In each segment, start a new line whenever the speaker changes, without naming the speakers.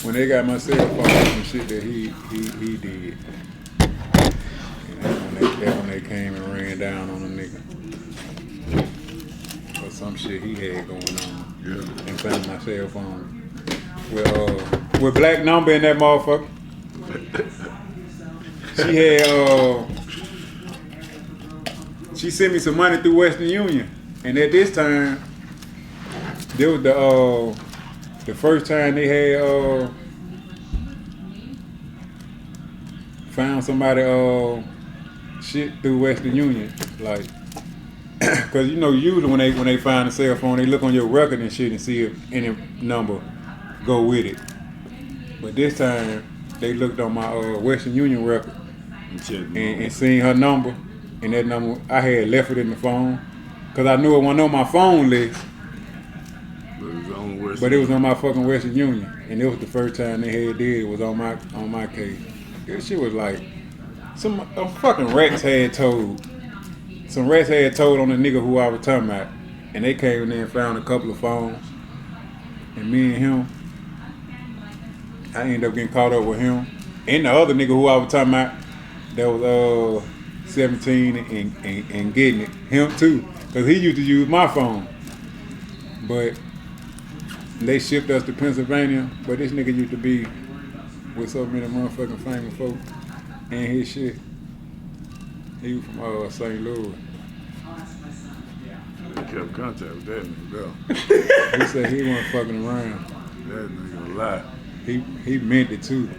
when they got my cell phone, some shit that he did. And that's when they came and ran down on a nigga. Or some shit he had going on.
Yeah.
And found my cell phone. With black number in that motherfucker. She had she sent me some money through Western Union. And at this time, there was the first time they had found somebody shit through Western Union, like, cause you know usually when they find a cell phone, they look on your record and shit and see if any number go with it. But this time they looked on my Western Union record and seen her number, and that number I had left it in the phone, cause I knew it wasn't on my phone list. But it was on my fucking Western Union, and it was the first time they had did it was on my case. This shit was like some fucking rats had told. Some rats had told on the nigga who I was talking about, and they came in there and found a couple of phones, and me and him, I ended up getting caught up with him and the other nigga who I was talking about that was 17 and getting it, him too, cause he used to use my phone, but. They shipped us to Pennsylvania, but this nigga used to be with so many motherfucking famous folks and his shit. He was from St. Louis.
They kept contact with that nigga though.
He said he wasn't fucking around.
That nigga lie.
He meant it too.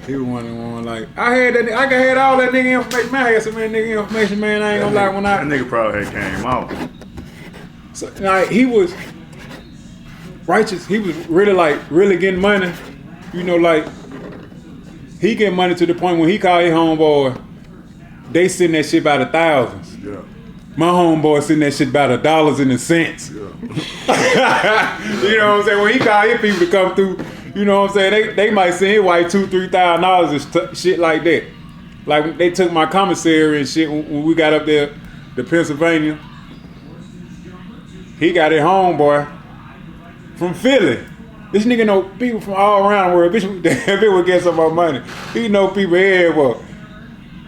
He was one of the one like I had all that nigga information. Man, I had so many nigga information, man. I ain't gonna lie when
that nigga probably had came out.
So like he was righteous. He was really getting money. You know, like he getting money to the point when he called his homeboy, they send that shit by the thousands.
Yeah.
My homeboy send that shit by the dollars and the cents.
Yeah.
You know what I'm saying? When he called his people to come through, you know what I'm saying? They might send his wife $2,000-$3,000 and shit like that. Like they took my commissary and shit when we got up there to Pennsylvania. He got his homeboy from Philly. This nigga know people from all around the world. Bitch, if it would get some more money, he know people everywhere.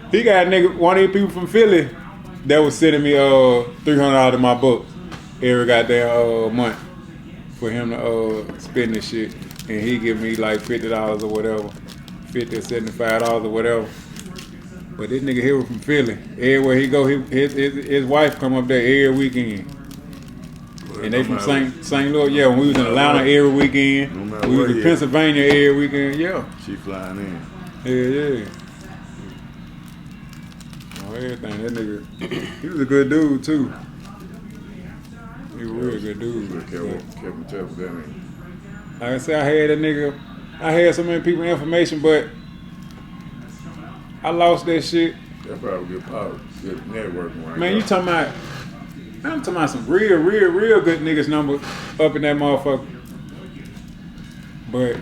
He got one of these people from Philly that was sending me $300 of my books every goddamn month for him to spend this shit, and he give me like $50 or whatever, $50 or $75 or whatever. But this nigga here was from Philly. Everywhere he go, his wife come up there every weekend. And they from St. Louis, yeah. When we was in Atlanta every weekend, we was in Pennsylvania every weekend, yeah.
She flying in.
Yeah. Oh, everything. That nigga, he was a good dude too. He was a real good dude.
Kept him tough with that nigga.
Like I said, I had so many people information, but I lost that shit.
That probably good power, good networking right
Man,
there.
I'm talking about some real good niggas number up in that motherfucker. But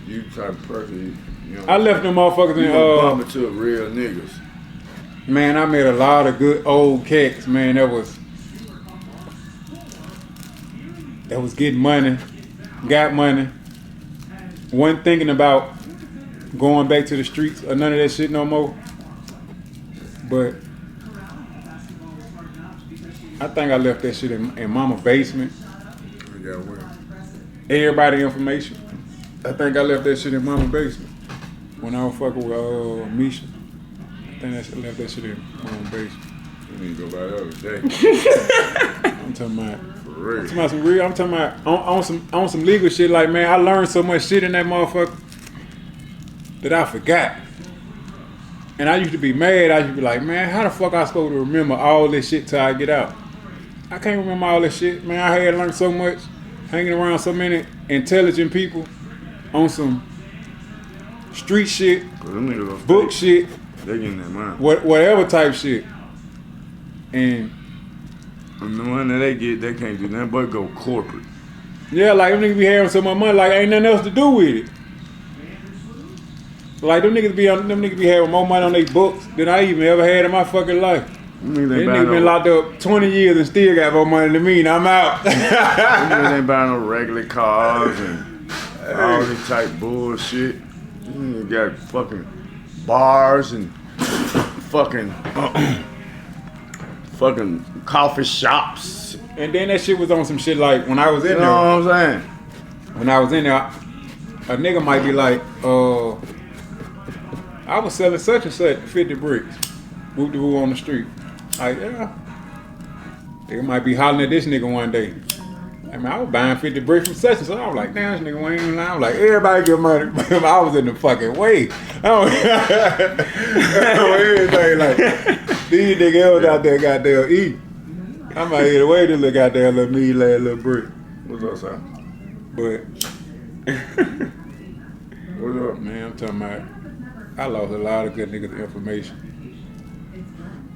you type of person, you know.
I left them motherfuckers in
bump into real niggas.
Man, I met a lot of good old cats, man, that was getting money, got money, wasn't thinking about going back to the streets or none of that shit no more. But I think I left that shit in mama's basement.
Yeah, where?
Everybody information. I think I left that shit in mama's basement when I was fucking with Misha. I think I left that shit in mama's basement.
You need to go by the other day.
I'm talking about.
For real.
I'm talking about some real. I'm talking about on some legal shit. Like, man, I learned so much shit in that motherfucker that I forgot. And I used to be mad. I used to be like, man, how the fuck I supposed to remember all this shit till I get out? I can't remember all this shit. Man, I had learned so much hanging around so many intelligent people on some street shit, book shit,
they getting that money.
Whatever type shit. And
the money that they get, they can't do nothing but go corporate.
Yeah, like them niggas be having so much money, like ain't nothing else to do with it. Like them niggas be having more money on their books than I even ever had in my fucking life. nigga been locked up 20 years and still got more money than me, and I'm out.
Niggas ain't buying no regular cars and all this type bullshit. You got fucking bars and fucking fucking coffee shops.
And then that shit was on some shit like when I was in there.
You know what I'm saying?
When I was in there, a nigga might be like, I was selling such and such 50 bricks. Whoop de woo on the street. Like, yeah. Nigga might be hollering at this nigga one day. I mean, I was buying 50 bricks from such and such. I was like, damn, this nigga ain't even lying. I was like, everybody get money. I was in the fucking way. Everything like, these niggas else out there goddamn eat. I might hit away to look out there, little me, little brick.
What's up, son?
But,
What's up?
man, I'm talking about, I lost a lot of good niggas' information.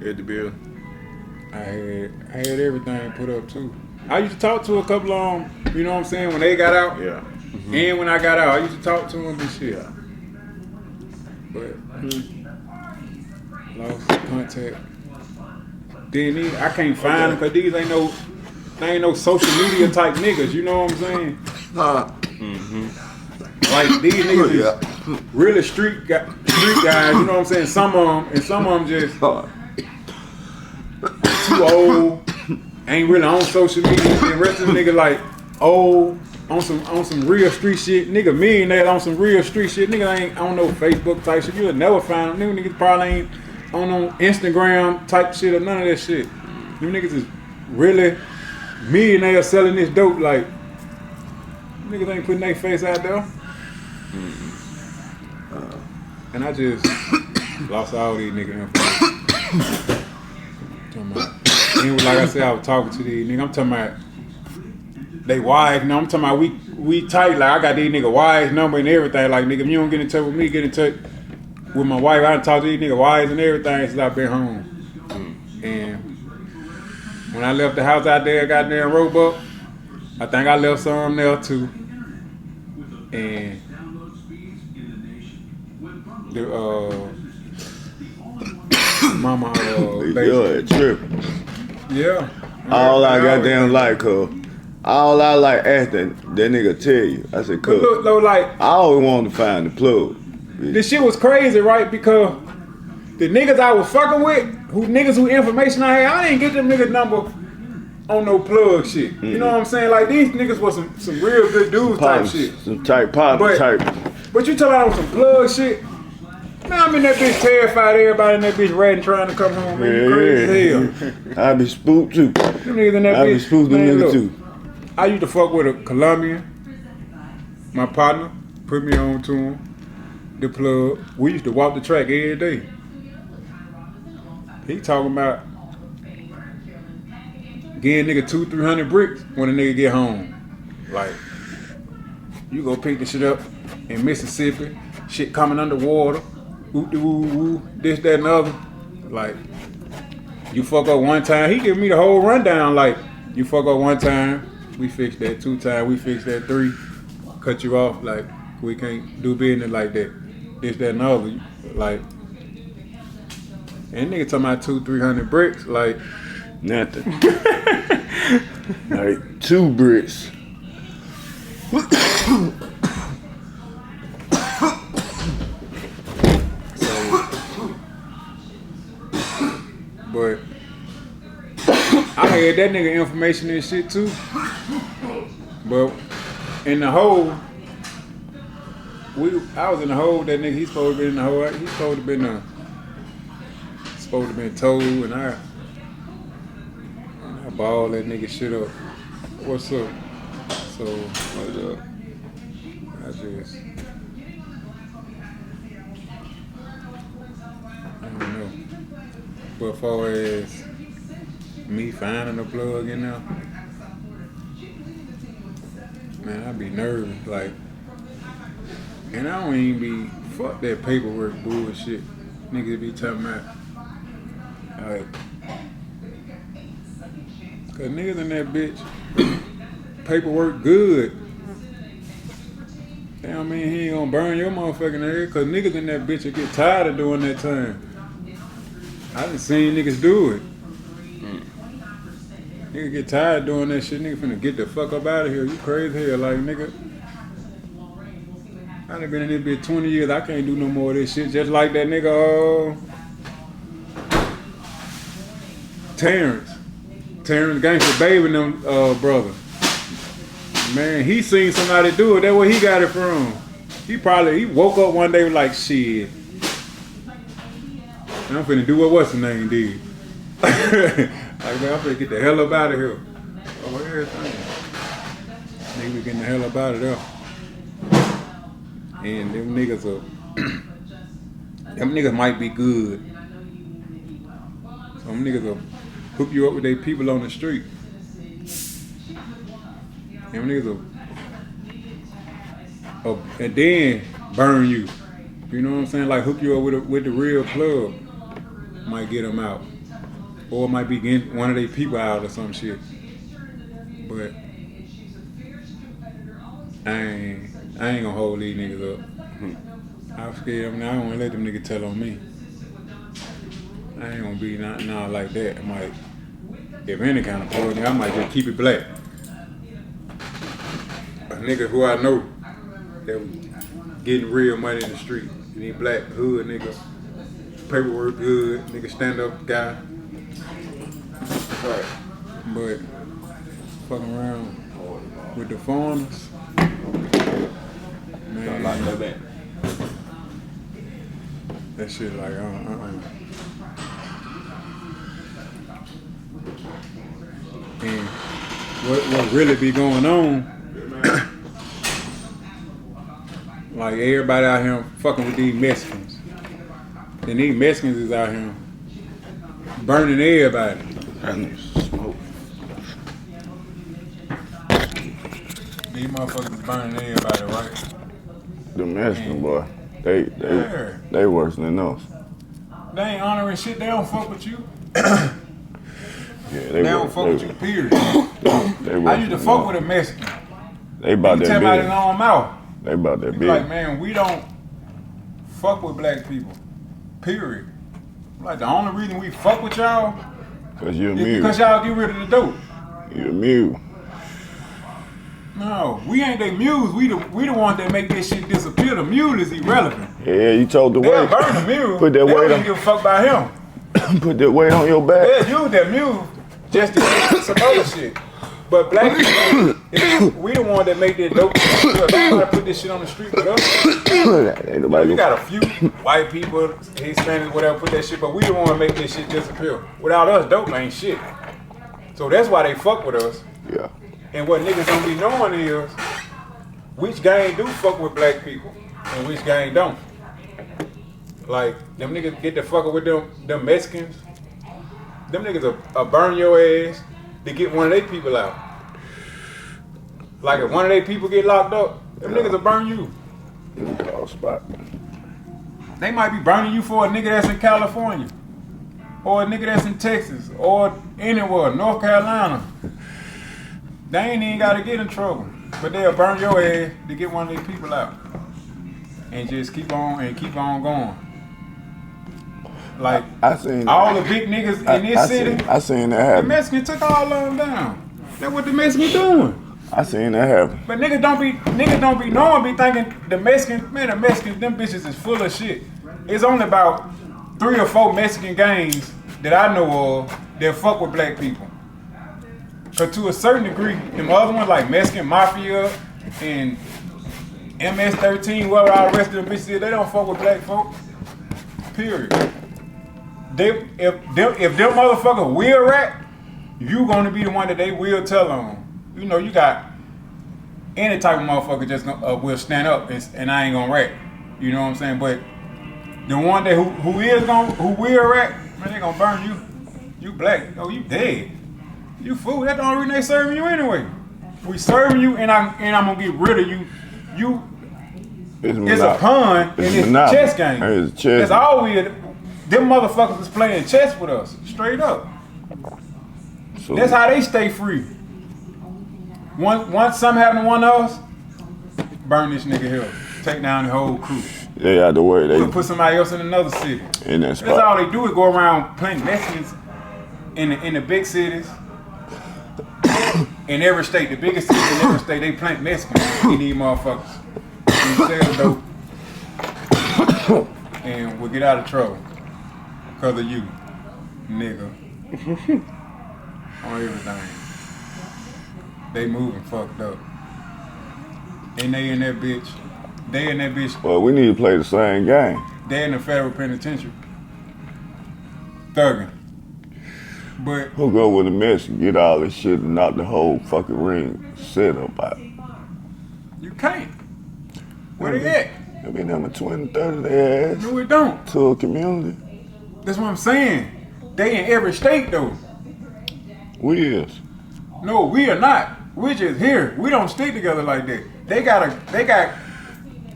At the bill.
I had everything put up too. I used to talk to a couple of them, you know what I'm saying, when they got out.
Yeah.
Mm-hmm. And when I got out, I used to talk to them and shit. But lost contact. Then I can't find them because these ain't no social media type niggas, you know what I'm saying? Like these niggas is really street guys, you know what I'm saying? Some of them just too old, ain't really on social media. And the rest of the nigga like old on some real street shit. Nigga millionaire on some real street shit. Nigga ain't on no Facebook type shit. You'll never find them. Niggas probably ain't on no Instagram type shit or none of that shit. Them niggas is really millionaire selling this dope. Like niggas ain't putting their face out there. And I just lost all these niggas information. And like I said, I was talking to these niggas. I'm talking about they wife. No, I'm talking about we tight. Like I got these niggas wives number and everything. Like nigga, if you don't get in touch with me, get in touch with my wife. I done talked to these niggas wives and everything since I've been home. And when I left the house out there, goddamn Roebuck, I think I left some there too. And the mama
You're tripping.
Yeah.
All I goddamn like her. All I like asked that nigga tell you. I said, cuz.
Look, though, like,
I always wanted to find the plug.
This shit was crazy, right? Because the niggas I was fucking with, who information I had, I didn't get them niggas number on no plug shit. You know what I'm saying? Like these niggas was some real good dudes type shit.
Some type partner type.
But you talking about some plug shit? Man, I'm in that bitch terrified. Everybody in that bitch ratting trying to come home. Man, you crazy as hell.
I be spooked too.
Them niggas in that bitch.
I be spooked them niggas too.
I used to fuck with a Colombian. My partner put me on to him. The plug. We used to walk the track every day. He talking about getting nigga 200-300 bricks when a nigga get home. Like, you go pick the shit up in Mississippi, shit coming underwater, woo, this, that, and the other. Like, you fuck up one time, he give me the whole rundown. Like, you fuck up one time, we fix that 2 times, we fix that 3, cut you off. Like, we can't do business like that. This, that, and the other. Like, and nigga talking about 200-300 bricks, like
nothing. Like 2 bricks.
But I had that nigga information and shit too. But in the hole, I was in the hole. That nigga, he's supposed to be in the hole. He's supposed to be been told, and I balled that nigga shit up. What's up? So I don't know. But as far as me finding a plug in there, man, I be nervous. Like, and I don't even be fuck that paperwork bullshit. Niggas be talking about. Like, cause niggas in that bitch, paperwork good. Damn, mean he ain't gonna burn your motherfucking head, cause niggas in that bitch will get tired of doing that time. I done seen niggas do it. Nigga get tired doing that shit. Nigga finna get the fuck up out of here. You crazy hell, like nigga. I done been in this bitch 20 years. I can't do no more of this shit. Just like that nigga, Terrence Gangsta Baby and them brother. Man, he seen somebody do it. That's where he got it from. He woke up one day like shit. I'm finna do what's the name did. Like man, I'm finna get the hell up out of here. Oh, everything. Nigga be getting the hell up out of there. And them niggas might be good. Some niggas will hook you up with their people on the street. Them niggas will, and then burn you. You know what I'm saying? Like hook you up with the real plug. Might get them out. Or it might be getting one of their people out or some shit. But I ain't gonna hold these niggas up. I'm scared. I mean, I don't wanna let them niggas tell on me. I ain't gonna be not like that. I might, if any kind of plug, I might just keep it black. A nigga who I know that was getting real money in the street. And he black hood nigga, paperwork good, nigga stand up guy. Right. But fucking around with the foreigners, man,
Like that.
that shit like And what really be going on? Like everybody out here fucking with these Mexicans. And these Mexicans is out here burning everybody.
And smoke.
These motherfuckers burning everybody, right?
The Mexican boy, they worse than us.
They ain't honoring shit. They don't fuck with you.
Yeah,
They don't fuck with you, period.
I
I used to fuck with a Mexican.
They about
You
that
tell about his
business.
own mouth.
They about that
He be like,
business.
man, we don't fuck with black people, period. Like, the only reason we fuck with y'all
Cause you're a
is
mule.
because y'all get rid of the dope.
You're a mule.
No, we ain't they mules. We the ones that make this shit disappear. The mule is irrelevant.
Yeah, you told the
They'll
weight.
burn the mule.
Put that
they
weight
don't
on.
give a fuck about him.
Put that weight on your back.
They'll use that mule just to get some other shit. But black people, we the one that make that dope. Nobody put this shit on the street with us.
Ain't nobody
We got a few white people, Hispanics, whatever, put that shit, but we the one to make this shit disappear. Without us, dope ain't shit. So that's why they fuck with us.
Yeah.
And what niggas don't be knowing is which gang do fuck with black people and which gang don't. Like, them niggas get to fucking with them Mexicans. Them niggas will burn your ass to get one of their people out. Like, if one of their people get locked up, them niggas will burn you.
Call spot.
They might be burning you for a nigga that's in California, or a nigga that's in Texas, or anywhere, North Carolina. They ain't even gotta get in trouble, but they'll burn your ass to get one of their people out, and just keep on going. Like,
I seen
all the big niggas in this city,
I seen that
the
happen.
Mexicans took all of them down. That's what the Mexicans doing.
I seen that happen.
But niggas don't be knowing, be thinking the Mexicans, them bitches is full of shit. It's only about 3 or 4 Mexican gangs that I know of that fuck with black people. Cause to a certain degree, them other ones like Mexican Mafia and MS-13, whoever all the rest of them bitches is, they don't fuck with black folk. Period. If them motherfuckers will rap, you gonna be the one that they will tell on. You know, you got any type of motherfucker just will stand up and I ain't gonna rap. You know what I'm saying? But the one that who will rap, man, they gonna burn you. You black. Oh, you dead. You fool. That's the only reason they serving you anyway. We serving you and I'm gonna get rid of you. It's a pun and it's a chess game.
It's a chess.
That's all them motherfuckers is playing chess with us. Straight up.
So,
That's how they stay free. Once something happen to one of us, burn this nigga here. Take down the whole crew.
they out the way. They
We'll put somebody else in another city.
in that
That's
spot.
all they do is go around playing Mexicans in the big cities, in every state, the biggest cities in every state, they plant Mexicans in these motherfuckers. You sell dope and we'll get out of trouble because of you, nigga. On everything. They moving fucked up. And they in that bitch. They in that bitch.
Well, we need to play the same game.
They in the federal penitentiary. Thugging. But
who go with a mess and get all this shit and knock the whole fucking ring set up out?
You can't. Where they at?
They be number 20, 30 their ass.
No, we don't.
To a community.
That's what I'm saying. They in every state though.
We is.
No, we are not. We're just here. We don't stick together like that. They got,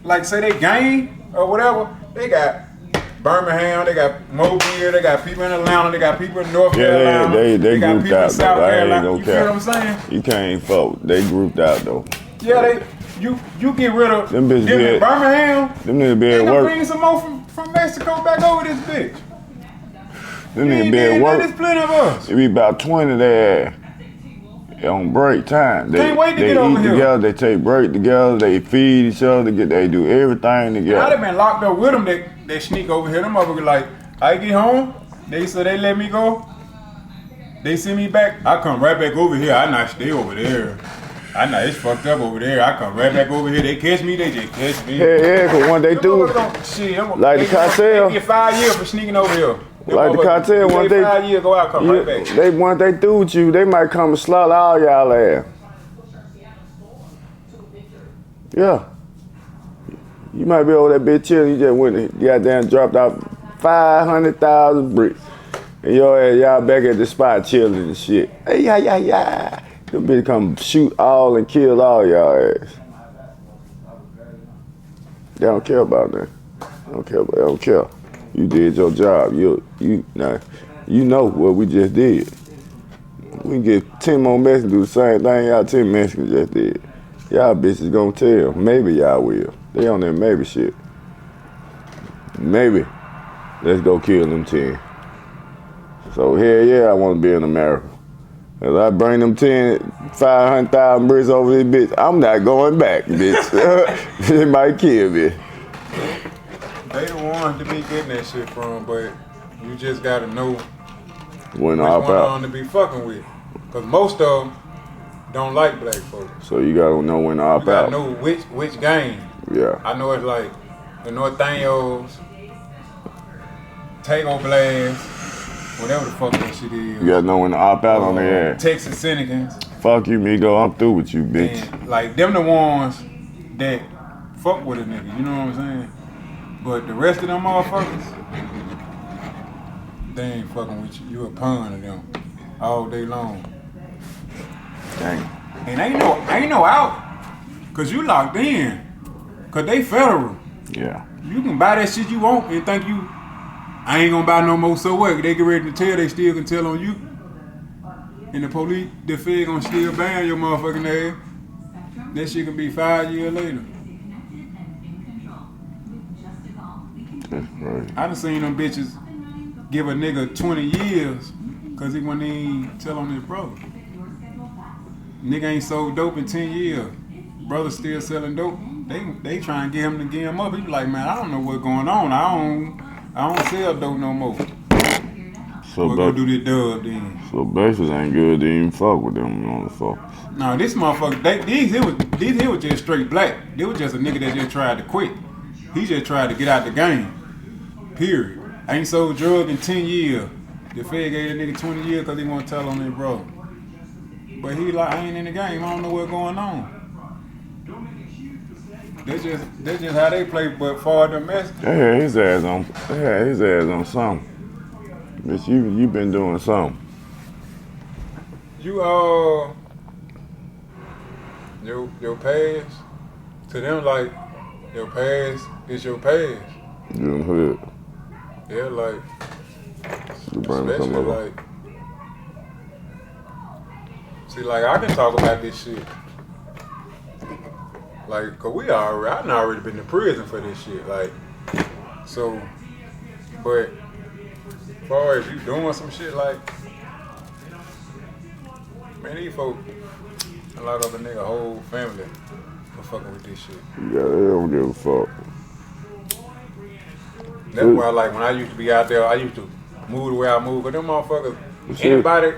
like say they gang or whatever. They got Birmingham, they got Mobile, they got people in Atlanta, they got people in North Carolina.
They
got
grouped
people
out
in South
though.
Carolina. You
care.
feel what I'm saying?
You can't fuck. They grouped out though.
Yeah, you get rid of
them bitches
in Birmingham.
Them niggas be at
work.
work.
Bring some more from Mexico back over this bitch.
Them niggas be at work.
There's plenty of us.
It be about 20 there on break time.
Can't wait to get over here.
Together, they take break together, they feed each other, they do everything together.
I'd have been locked up with them. They sneak over here. Them motherfuckers like, I get home, they let me go. They send me back, I come right back over here. I not stay over there. I know it's fucked up over there. I come right back over here. They catch me, they just catch me.
Yeah, cause when they do, like the cartel.
They get 5 years for sneaking over here.
Like the cartel, once they
5 years go out, come right back.
Once they do with you, they might come and slaughter all y'all ass. Yeah. You might be over that bitch chilling. You just went and goddamn dropped off 500,000 bricks. And y'all back at the spot chilling and shit. Hey, yeah. Them bitch come shoot all and kill all y'all ass. They don't care about that. They don't care. You did your job. You know what we just did. We can get 10 more Mexicans do the same thing y'all 10 Mexicans just did. Y'all bitches gonna tell. Maybe y'all will. They on that maybe shit. Maybe. Let's go kill them 10. So hell yeah, I wanna be in America. If I bring them 500,000 bricks over this bitch, I'm not going back, bitch. It might kill me.
They the ones to be getting that shit from, but you just gotta know
when
which one to be fucking with. Cause most of them don't like black folks.
So you gotta know when to opt out.
You gotta know which gang.
Yeah.
I know it's like the Northanios, Tango Blast, whatever the fuck that shit is.
You gotta know when to opt out on their ass.
Texas Syndicans.
Fuck you, Migo. I'm through with you, bitch.
And like them the ones that fuck with a nigga. You know what I'm saying? But the rest of them motherfuckers, they ain't fucking with you. You a pawn to them all day long.
Dang.
And ain't no out, cause you locked in. Cause they federal.
Yeah.
You can buy that shit you want and think I ain't gonna buy no more, so what? They get ready to tell, they still can tell on you. And the police, the Fed gonna still ban your motherfucking ass. That shit can be 5 years later.
That's right.
I done seen them bitches give a nigga 20 years cause he wouldn't even tell on his brother. Nigga ain't sold dope in 10 years. Brother still selling dope. They try and get him to give him up. He be like, man, I don't know what's going on. I don't sell dope no more.
So
we'll go do this dub then.
So bases ain't good to even fuck with them on the fuck.
No, this motherfucker, these here was just straight black. They was just a nigga that just tried to quit. He just tried to get out the game. Period. I ain't sold drug in 10 years. The Fed gave that nigga 20 years because he want to tell on his brother. But he like, I ain't in the game. I don't know what's going on. That's just how they play. But for the mess,
They had his ass on something. Bitch, you been doing something.
You your past to them like your past is your past.
You in the hood.
Yeah, like
You bring
especially
some over.
like. See, like I can talk about this shit. Like, cause I done already been to prison for this shit. Like, so, but as far as you doing some shit like Man, these folk, a lot of a nigga whole family for fucking with this shit.
Yeah, they don't give a fuck.
That's why, like, when I used to be out there, I used to move the way I move. But them motherfuckers, anybody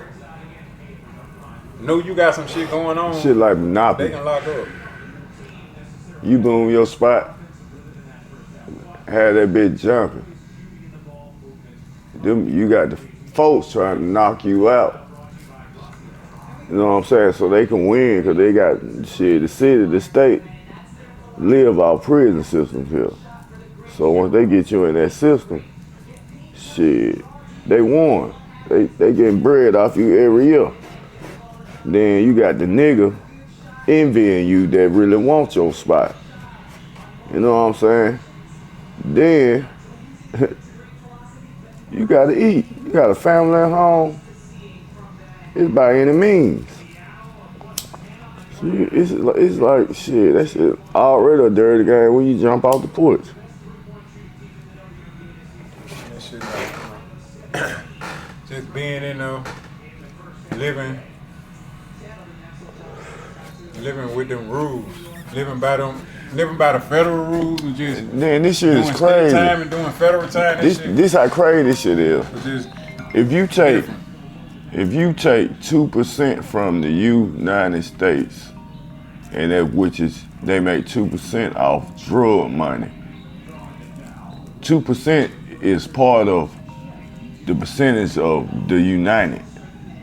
know you got some shit going on,
shit like Monopoly.
they can lock up.
You boom your spot, had that bitch jumping. You got the folks trying to knock you out. You know what I'm saying? So they can win because they got shit. The city, the state live off prison systems here. So once they get you in that system, shit, they won. They getting bread off you every year. Then you got the nigga envying you that really wants your spot. You know what I'm saying? Then you gotta eat. You got a family at home. It's by any means. So it's like shit. That shit already a dirty game when you jump off the porch.
That shit like, just being in there, living with them rules, living by the federal rules, and just
then this shit
doing
is crazy.
state time and doing federal time.
This how crazy this shit is.
Just
If you take 2% from the United States, and that which is they make 2% off drug money. 2% is part of the percentage of the United.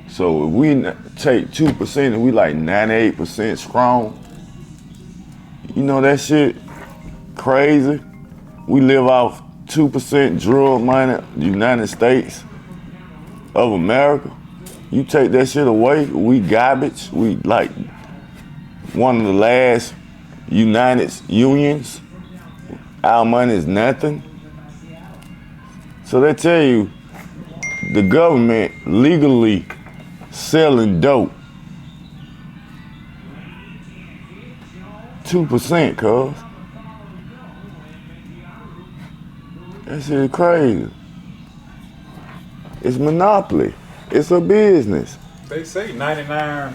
So if we take 2% and we like 98% strong, you know that shit crazy. We live off 2% drug money, the United States of America. You take that shit away, we garbage. We like one of the last United Unions. Our money is nothing. So they tell you the government legally selling dope. 2%, cuz. That shit is crazy. It's monopoly. It's a business.
they say 99%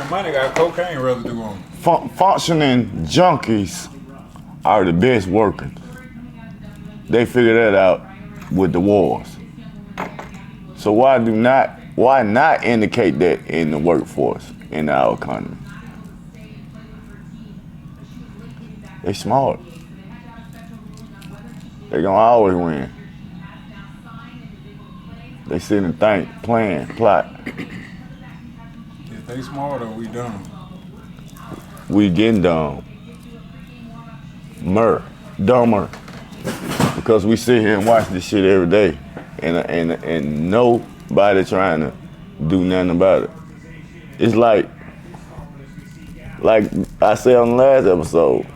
of money got cocaine residue on.
Functioning junkies are the best workers. They figured that out with the wars. So why not indicate that in the workforce in our economy? They smart. They gonna always win. They sit and think, plan, plot.
If they smarter, we dumb.
We getting dumb. Dumber. Because we sit here and watch this shit every day, and nobody trying to do nothing about it. It's like I said on the last episode,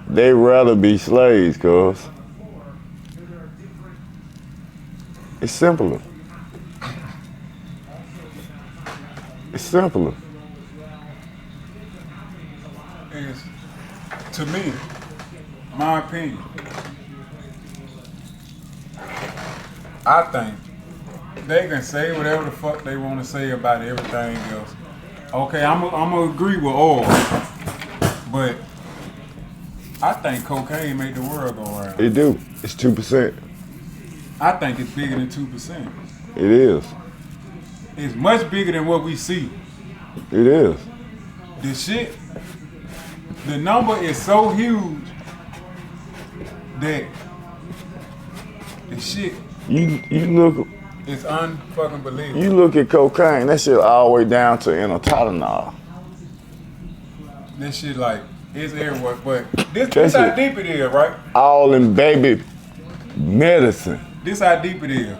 they rather be slaves, cuz. It's simpler. It's simpler.
It's, to me, my opinion, I think they can say whatever the fuck they want to say about everything else. Okay, I'm gonna agree with all, but I think cocaine make the world go round.
It do. It's 2%.
I think it's bigger than 2%.
It is.
It's much bigger than what we see.
It is.
The number is so huge that the shit
You look.
is unfucking believable.
You look at cocaine. That shit all the way down to Tylenol.
This shit like it's everywhere, but this how deep it is, right?
All in baby medicine.
This how deep it is.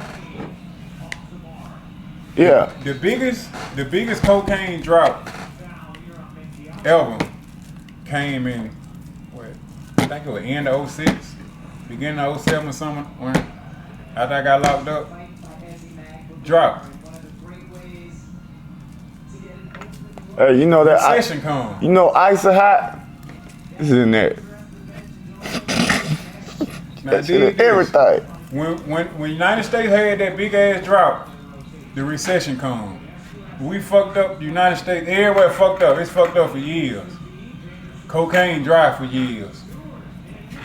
Yeah.
The biggest cocaine drop ever came in I think it was end of 06, beginning of 07 or something, when after I got locked up. Dropped.
Hey, you know that
Recession come.
You know ice or hot? This is in that.
Now,
That shit is everything.
When United States had that big ass drop, the recession come. We fucked up. The United States, everywhere fucked up. It's fucked up for years. Cocaine dry for years.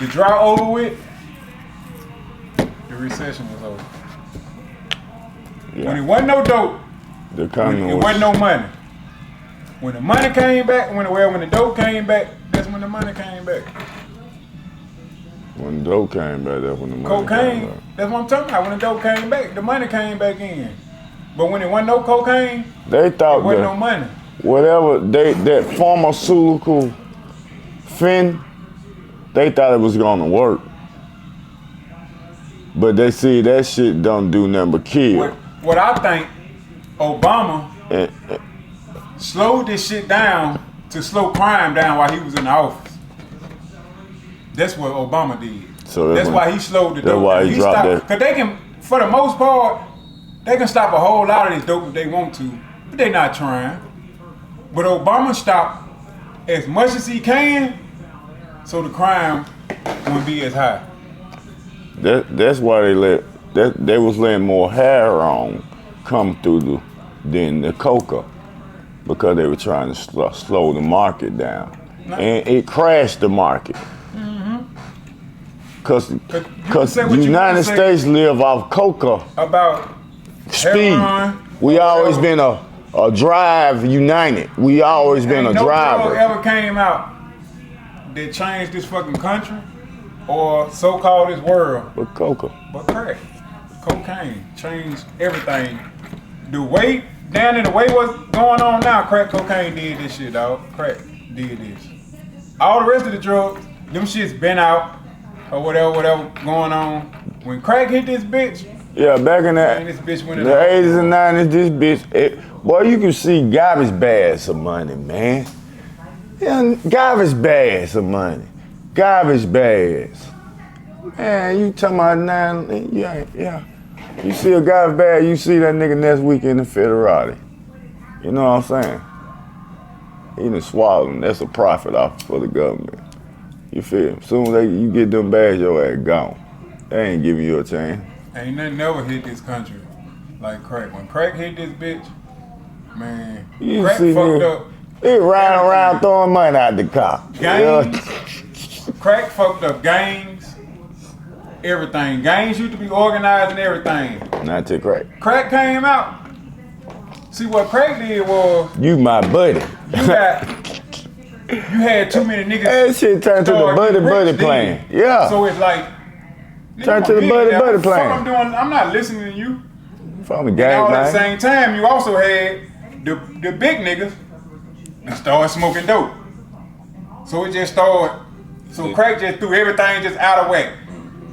The dry over with, the recession was over.
Yeah.
When it wasn't no dope,
The economy
it wasn't no money. When the money came back, when the dope came back, that's when the money came back.
When the dope came back, that's when the money
Cocaine,
came back.
that's what I'm talking about. When the dope came back, the money came back in. But when it wasn't no cocaine,
They thought
it wasn't
that
no money.
whatever that pharmaceutical they thought it was gonna work. But they see that shit don't do nothing but kill.
What I think, Obama
And,
slowed this shit down to slow crime down while he was in the office. That's what Obama did.
So
that's why he slowed the dope.
That's why he dropped that.
Because they can, for the most part, they can stop a whole lot of this dope if they want to, but they not trying. But Obama stopped as much as he can, so the crime won't be as high.
that's why they was letting more heroin come through than the coca, because they were trying to slow the market down, and it crashed the market. Cause the United States live off coca
About
speed.
heroin,
We always been a drive united. We always been a
no
driver.
drug ever came out that changed this fucking country or so-called this world.
But coca.
But crack, cocaine changed everything. The way down in the way what's going on now, crack cocaine did this shit, dog. Crack did this. All the rest of the drugs, them shits been out or whatever going on. When crack hit this bitch,
Yeah, back in
man, this bitch went in
the 80s and 90s, this bitch, boy, you can see garbage bags of money, man. Yeah, garbage bags of money. Garbage bags. Man, you talking about now, yeah. You see a garbage bag, you see that nigga next week in the Federati. You know what I'm saying? He done swallowed them. That's a profit off for the government. You feel me? Soon as you get them bags, your ass gone. They ain't giving you a chance.
Ain't nothing never hit this country like crack. When crack hit this bitch, man,
You
crack
see
fucked
nigga,
up.
he riding around throwing money out the car.
Gangs, crack fucked up gangs, everything. Gangs used to be organized and everything.
Not to crack.
Crack came out. See what crack did was
You my buddy.
you had too many niggas.
That shit turned to the
start
buddy
getting rich,
buddy
didn't
plan.
it?
Yeah.
So it's like
Turn
nigga,
to the
I'm
buddy
big now.
buddy
What the fuck
plan.
I'm doing. I'm not listening to you.
From the
And
gang,
all at the
man.
same time, you also had the big niggas and started smoking dope. So it just started. So crack just threw everything just out of whack.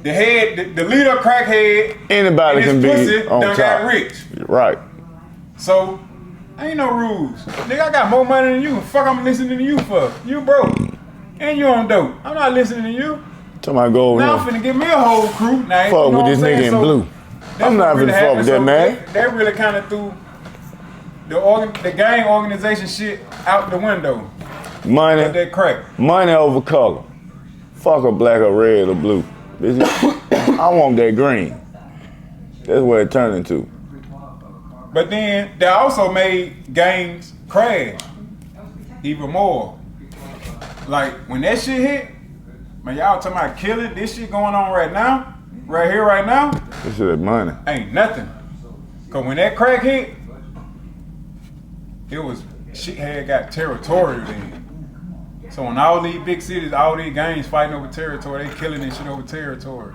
The head, the leader crackhead,
Anybody
and
can
his
be
pussy
on
done
top.
got rich.
Right.
So ain't no rules. Nigga, I got more money than you. Fuck, I'm listening to you for. You broke. And you on dope. I'm not listening to you.
Somebody go over
Now I'm
here.
finna give me a whole crew. Now,
Fuck
you know
with
what
this
I'm saying?
nigga in
So
blue.
that's
I'm
what
not
really
finna fuck
happened.
with
So
that, man.
That really kind of threw the gang organization shit out the window. But
Money.
that crack.
Money over color. Fuck a black or red or blue. Bitch, I want that green. That's what it turned into.
But then they also made gangs crash even more. Like when that shit hit, man, y'all talking about killing, this shit going on right now, right here, right now,
This shit is money.
ain't nothing. Cause when that crack hit, it was shit had got territorial then. So in all these big cities, all these gangs fighting over territory, they killing this shit over territory.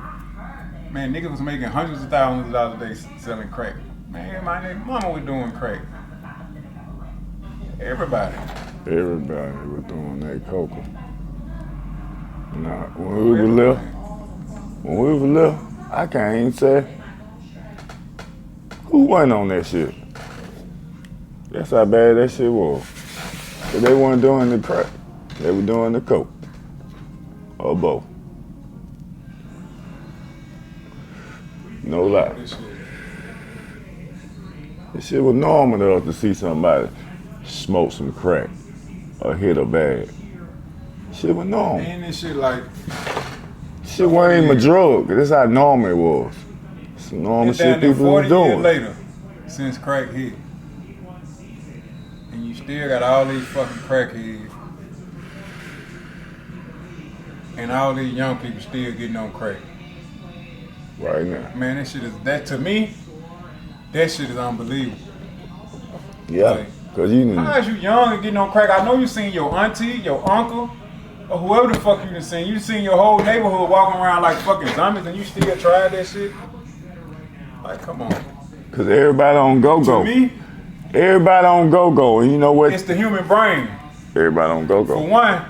Man, niggas was making hundreds of thousands of dollars a day selling crack. Man, my nigga, mama was doing crack. Everybody.
Everybody was doing that coca. Nah, when we was left, I can't even say who went on that shit. That's how bad that shit was. But they weren't doing the crack. They were doing the coke. Or both. No lie. This shit was normal to us to see somebody smoke some crack or hit a bag. Shit was normal.
And this shit like,
Shit wasn't even a drug. That's how normal it was. It's normal
it's down
shit
there
people was
40 years
doing.
later since crack hit. and you still got all these fucking crackheads and all these young people still getting on crack.
Right now.
Man, to me, that shit is unbelievable.
Yeah,
like,
cause you
how is you young and getting on crack? I know you seen your auntie, your uncle, or whoever the fuck you done seen. You seen your whole neighborhood walking around like fucking zombies and you still tried that shit? Like, come on.
Cause everybody on go-go.
To me,
everybody on go-go, and you know what?
it's the human brain.
Everybody on go-go.
For one,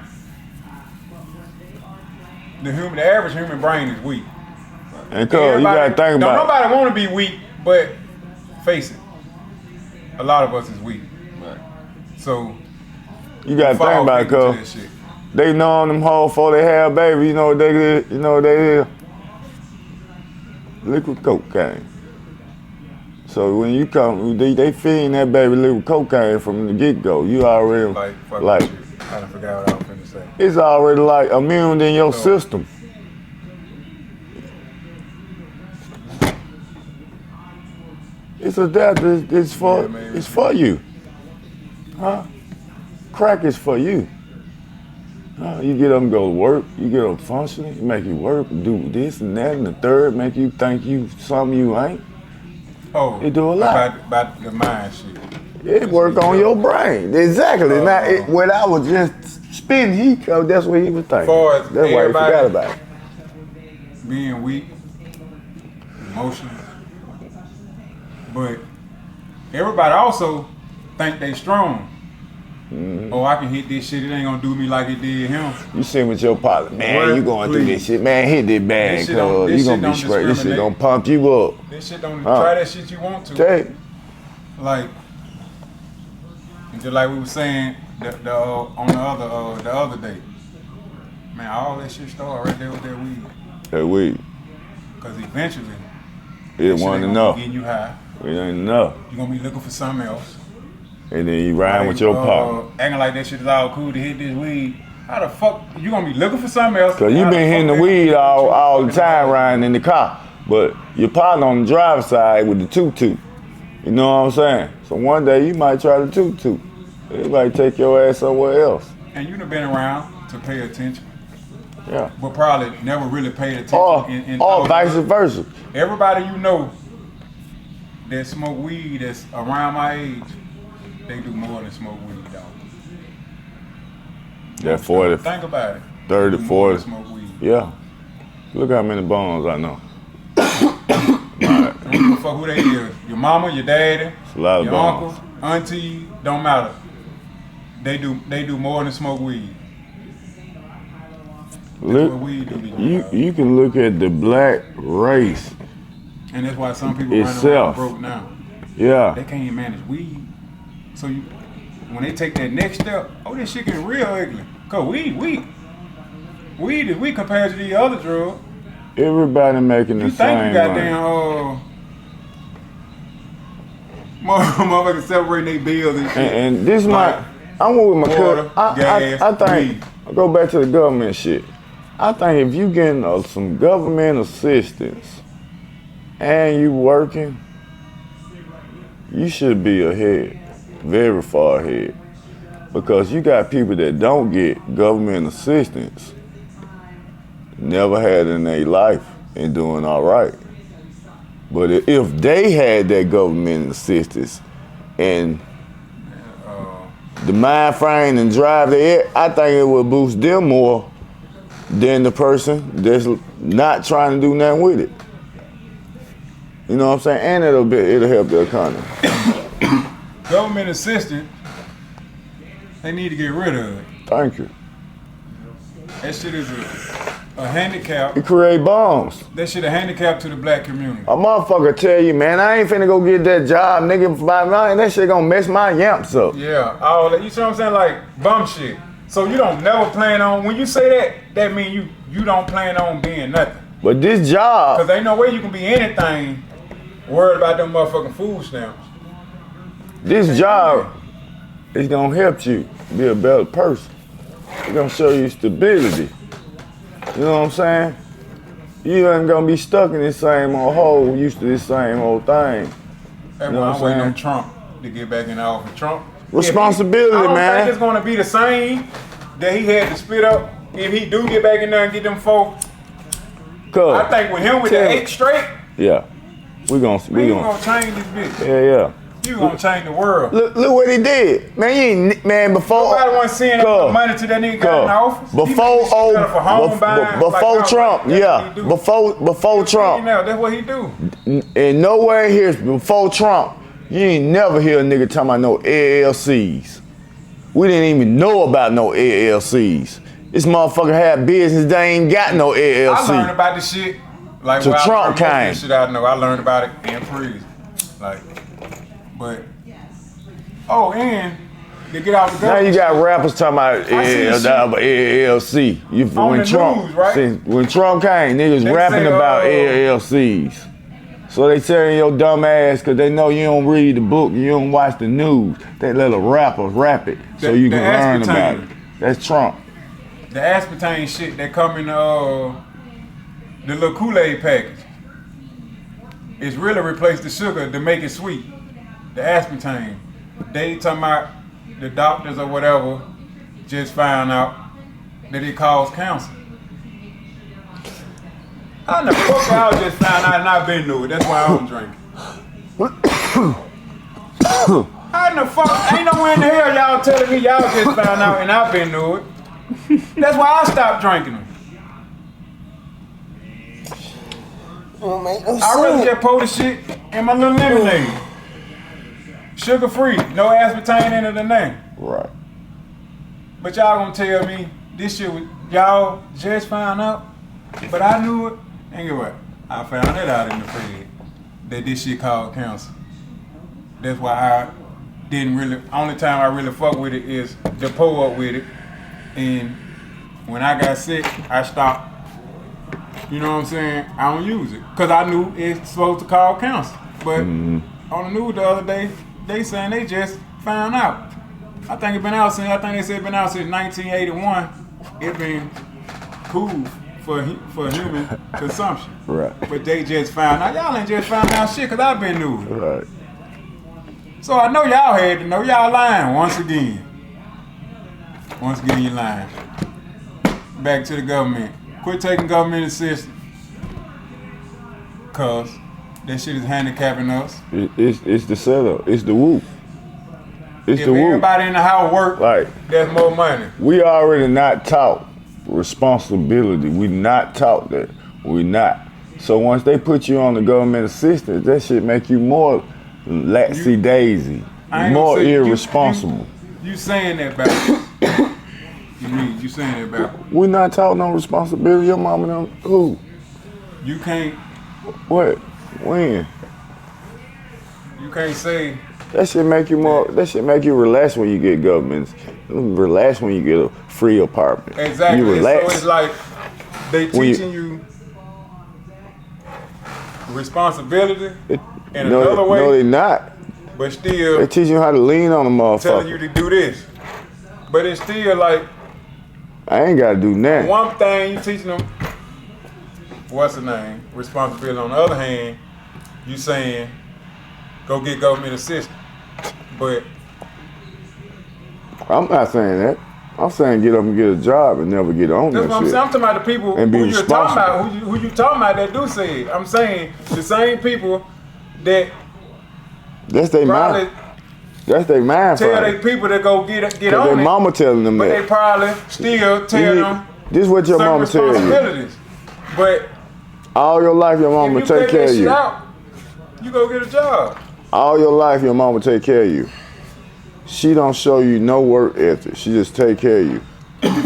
the average human brain is weak.
And cause you gotta think about
don't nobody want to be weak, but face it, a lot of us is weak.
Right.
So
you gotta think about it, cause they know them hoes before they have baby. You know what they did? You know what they did? Liquid cocaine. So when you come, they feeding that baby liquid cocaine from the get-go. You already
like
I
done forgot what I was finna say.
It's already like immune in your system. It's adapted. It's for you. Huh? Crack is for you. You get them go to work, you get them functioning, it make you work, do this and that and the third, make you think you something you ain't.
Oh,
it do a lot.
About the mind shit.
It work on your brain. Exactly. Now, when I was just spitting, that's what he was thinking.
That's
why he forgot about it.
Being weak, emotional. But everybody also think they strong. Mm-hmm. Oh, I can hit this shit. It ain't gonna do me like it did him.
You sitting with your partner, man. You going through this shit, man. Hit this bag, cuz you gonna be straight. This shit gonna pump you up.
This shit don't try that shit you want to.
Take.
Like, just like we were saying on the other day, man. All that shit started right there with that weed.
That weed.
Cause eventually,
it wasn't enough.
Getting you high.
It ain't enough.
You gonna be looking for something else.
And then you ride with your partner.
Acting like that shit is all cool to hit this weed. How the fuck you gonna be looking for something else?
Cause you been hitting the weed all the time riding in the car. But your partner on the driver's side with the toot-toot. You know what I'm saying? So one day you might try the toot-toot. It might take your ass somewhere else.
And you'd have been around to pay attention.
Yeah.
But probably never really paid attention.
Or vice versa.
Everybody you know that smoke weed that's around my age, they do more than smoke weed, dog.
That 40.
Think about it.
30, 40.
Smoke weed.
Yeah. Look how many bones I know.
Right. Don't give a fuck who they is. Your mama, your daddy, your uncle, auntie, don't matter. They do more than smoke weed.
Look, you can look at the black race.
And that's why some people run around broke now.
Yeah.
They can't even manage weed. So when they take that next step, this shit getting real ugly. Cause weed is weak compared to the other drug.
Everybody making the same money.
You think you goddamn motherfuckers separating their bills and shit.
And this I'm with my
water, gas,
I think I go back to the government shit. I think if you getting some government assistance and you working, you should be ahead, very far ahead. Because you got people that don't get government assistance, never had in their life and doing all right. But if they had that government assistance and the mind frame and drive there, I think it would boost them more than the person that's not trying to do nothing with it. You know what I'm saying? And it'll help the economy.
Government assistance, they need to get rid of it.
Thank you.
That shit is a handicap.
It create bombs.
That shit a handicap to the black community.
A motherfucker tell you, man, I ain't finna go get that job, nigga, for $5 million. That shit gonna mess my yamps up.
Yeah, all that. You see what I'm saying? Like bum shit. So you don't never plan on, when you say that, that mean you don't plan on being nothing.
But this job.
Cause ain't no way you can be anything worried about them motherfucking food stamps.
This job is gonna help you be a better person. It's gonna show you stability. You know what I'm saying? You ain't gonna be stuck in this same old hole, used to this same old thing.
That's why I'm waiting on Trump to get back in office. Trump
Responsibility,
I don't
man.
think it's gonna be the same that he had to spit up if he do get back in there and get them 4. I think with him with the 8 straight,
yeah, we gonna
change this bitch.
Yeah.
You gonna change the world.
Look what he did, man. You ain't, man. Before
nobody want to send that money to that nigga got in the office.
Before Trump, before Trump.
That's what he do.
And nowhere here before Trump, you ain't never hear a nigga talking about no LLCs. We didn't even know about no LLCs. This motherfucker had business, they ain't got no LLC.
I learned about this shit like
till Trump came.
Shit I know. I learned about it in prison. Like, but and to get out the government.
Now you got rappers talking about LLC. When Trump came, niggas rapping about LLCs. So they telling your dumb ass because they know you don't read the book, you don't watch the news. They let a rapper rap it so you can learn about it. That's Trump.
The aspartame shit that come in the little Kool-Aid package. It's really replaced the sugar to make it sweet. The aspartame. They talking about the doctors or whatever just found out that it caused cancer. How in the fuck y'all just found out and I've been to it? That's why I don't drink. How in the fuck? Ain't nowhere in the hell y'all telling me y'all just found out and I've been to it. That's why I stopped drinking them. I really just pour the shit in my little lemonade. Sugar free, no aspartame in it or nothing.
Right.
But y'all gonna tell me this shit was, y'all just found out, but I knew it. And get what? I found it out in the Fed that this shit called cancer. That's why I didn't really, only time I really fuck with it is to pull up with it. And when I got sick, I stopped. You know what I'm saying? I don't use it. Because I knew it's supposed to cause cancer. But on the news the other day, they saying they just found out. I think they said it been out since 1981. It been cool for human consumption.
Right.
But they just found out. Y'all ain't just found out shit because I've been new.
Right.
So I know y'all had to know. Y'all lying once again. Once again, you lying. Back to the government. Quit taking government assistance. Cause that shit is handicapping us.
It's the setup. It's the whoop. It's
if
the whoop.
Everybody in the house work, there's more money.
We already not taught responsibility. We not taught that. We not. So once they put you on the government assistance, that shit make you more laxy-daisy, more irresponsible.
You saying that backwards. You saying that backwards.
We not taught no responsibility. Your mama them who?
You can't.
What? When?
You can't say.
That shit make you more. That shit make you relax when you get governments. Relax when you get a free apartment.
Exactly.
You relax.
So it's like they teaching you responsibility in another way.
No, they not.
But still,
they teaching you how to lean on the motherfucker.
Telling you to do this. But it's still like
I ain't gotta do nothing.
One thing you teaching them, what's the name? Responsibility. On the other hand, you saying go get government assistance. But
I'm not saying that. I'm saying get up and get a job and never get on that shit.
That's what I'm saying. I'm talking about the people
and
who you're talking about, who you talking about that do say it. I'm saying the same people that
that's their mind. That's their mind.
Tell they people that go get on
their mama telling them
but
that.
They probably still tell them.
This is what your mama tell you.
But
all your life your mama take care of you.
You go get a job.
All your life your mama take care of you. She don't show you no work ethic. She just take care of you.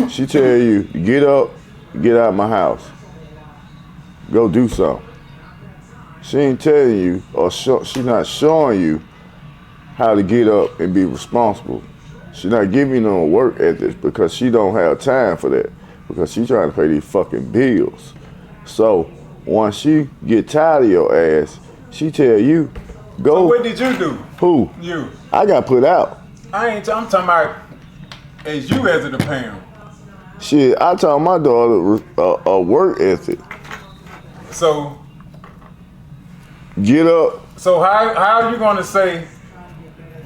She tell you, get up, get out of my house. Go do something. She ain't telling you, or she's not showing you how to get up and be responsible. She's not giving you no work ethics because she don't have time for that. Because she trying to pay these fucking bills. So once she get tired of your ass, she tell you, go.
So what did you do?
Who?
You.
I got put out.
I'm talking about as you as a parent.
Shit, I taught my daughter a work ethic.
So
get up.
So how are you gonna say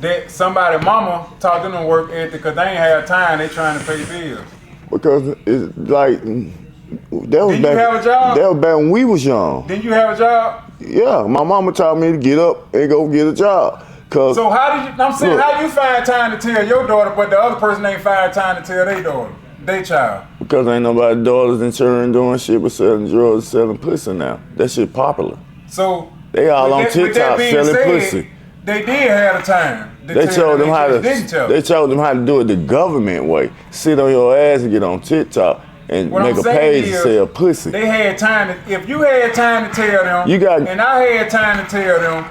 that somebody mama taught them to work ethic because they ain't have time. They trying to pay bills.
Because it's like that was
Did
back.
you have a job?
That was back when we was young.
Didn't you have a job?
Yeah, my mama taught me to get up and go get a job. Cause
So how did you? I'm saying,
look,
how you find time to tell your daughter, but the other person ain't find time to tell their daughter, their child?
because ain't nobody daughters in children doing shit but selling drugs, selling pussy now. That shit popular.
So
They all
with
on
that- with that
TikTok
being
selling
said,
pussy.
They did have the time. To
They
tell
told them how
just didn't
to.
tell.
They told them how to do it the government way. Sit on your ass and get on TikTok and
What
make
I'm
a
saying
page
is,
and sell pussy.
They had time to, if you had time to tell them,
You got-
and I had time to tell them,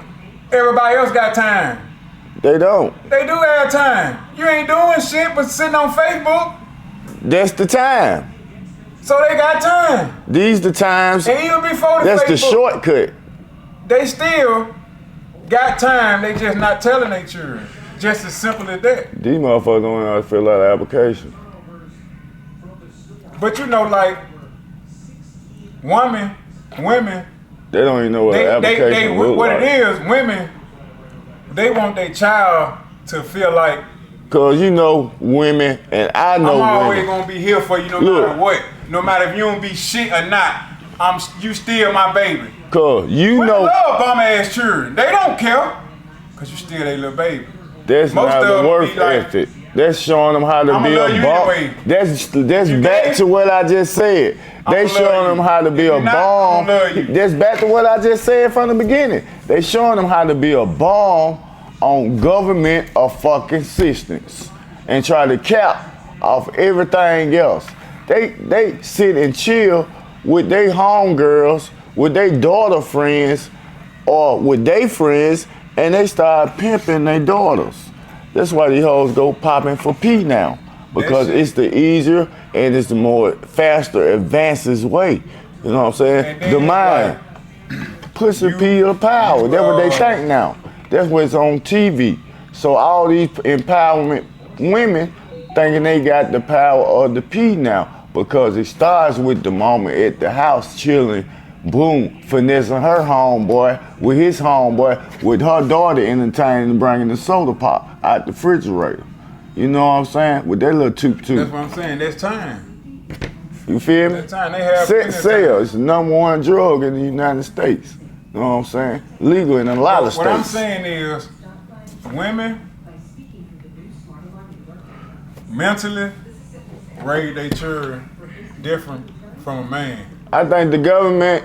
everybody else got time.
They don't.
They do have time. You ain't doing shit but sitting on Facebook,
That's the time.
so they got time.
These the times.
And even before the
That's
Facebook,
the shortcut.
they still got time. They just not telling their children. Just as simple as that.
These motherfuckers don't know how to fill out an application.
But you know, like women,
They don't even know what an application look
what
like.
it is, women, they want their child to feel like
Cause you know women, and I know
I'm always
women.
gonna be here for you no
Look.
matter what. No matter if you don't be shit or not, you still my baby.
Cause you
Women
know
love bum ass children. They don't care. Cause you still their little baby.
that's
Most
not
of
the
them
work
be like,
ethic. That's showing them how to
I'ma
be
love
a
you
bomb.
anyway.
That's
You
back
gay?
to what I just said. They
I'ma
showing
love
them
you.
how to be
If
a
you not,
bomb.
I'ma love you.
That's back to what I just said from the beginning. They showing them how to be a bomb on government or fucking systems and try to cap off everything else. They sit and chill with their homegirls, with their daughter friends, or with their friends, and they start pimping their daughters. That's why these hoes go popping for P now. Because
That shit-
it's the easier and it's the more faster, advances way. You know what I'm saying?
And then
The
it's
mind. Pussy P of power. That's what they think now. That's what's on TV. So all these empowerment women thinking they got the power of the P now. Because it starts with the moment at the house chilling, boom, finessing her homeboy with his homeboy, with her daughter entertaining and bringing the soda pop out the refrigerator. You know what I'm saying? With that little toot
that's
toot.
what I'm saying. That's time.
You feel me?
That's time. They have plenty of
Sex
time.
sales is the number one drug in the United States. You know what I'm saying? Legal in a lot of
What I'm
states.
saying is, women mentally raise their children different from a man.
I think the government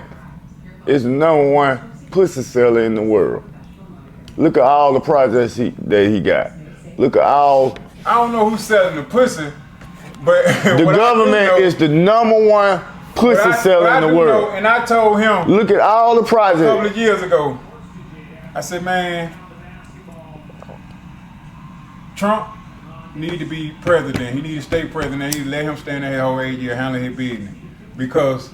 is the number one pussy seller in the world. Look at all the projects that he got. Look at all.
I don't know who's selling the pussy, but
The government is the number one pussy seller in the world.
And I told him
Look at all the
a couple
projects.
of years ago, I said, man, Trump need to be president. He need to stay president. He need to let him stand there his whole 8 year handling his business. Because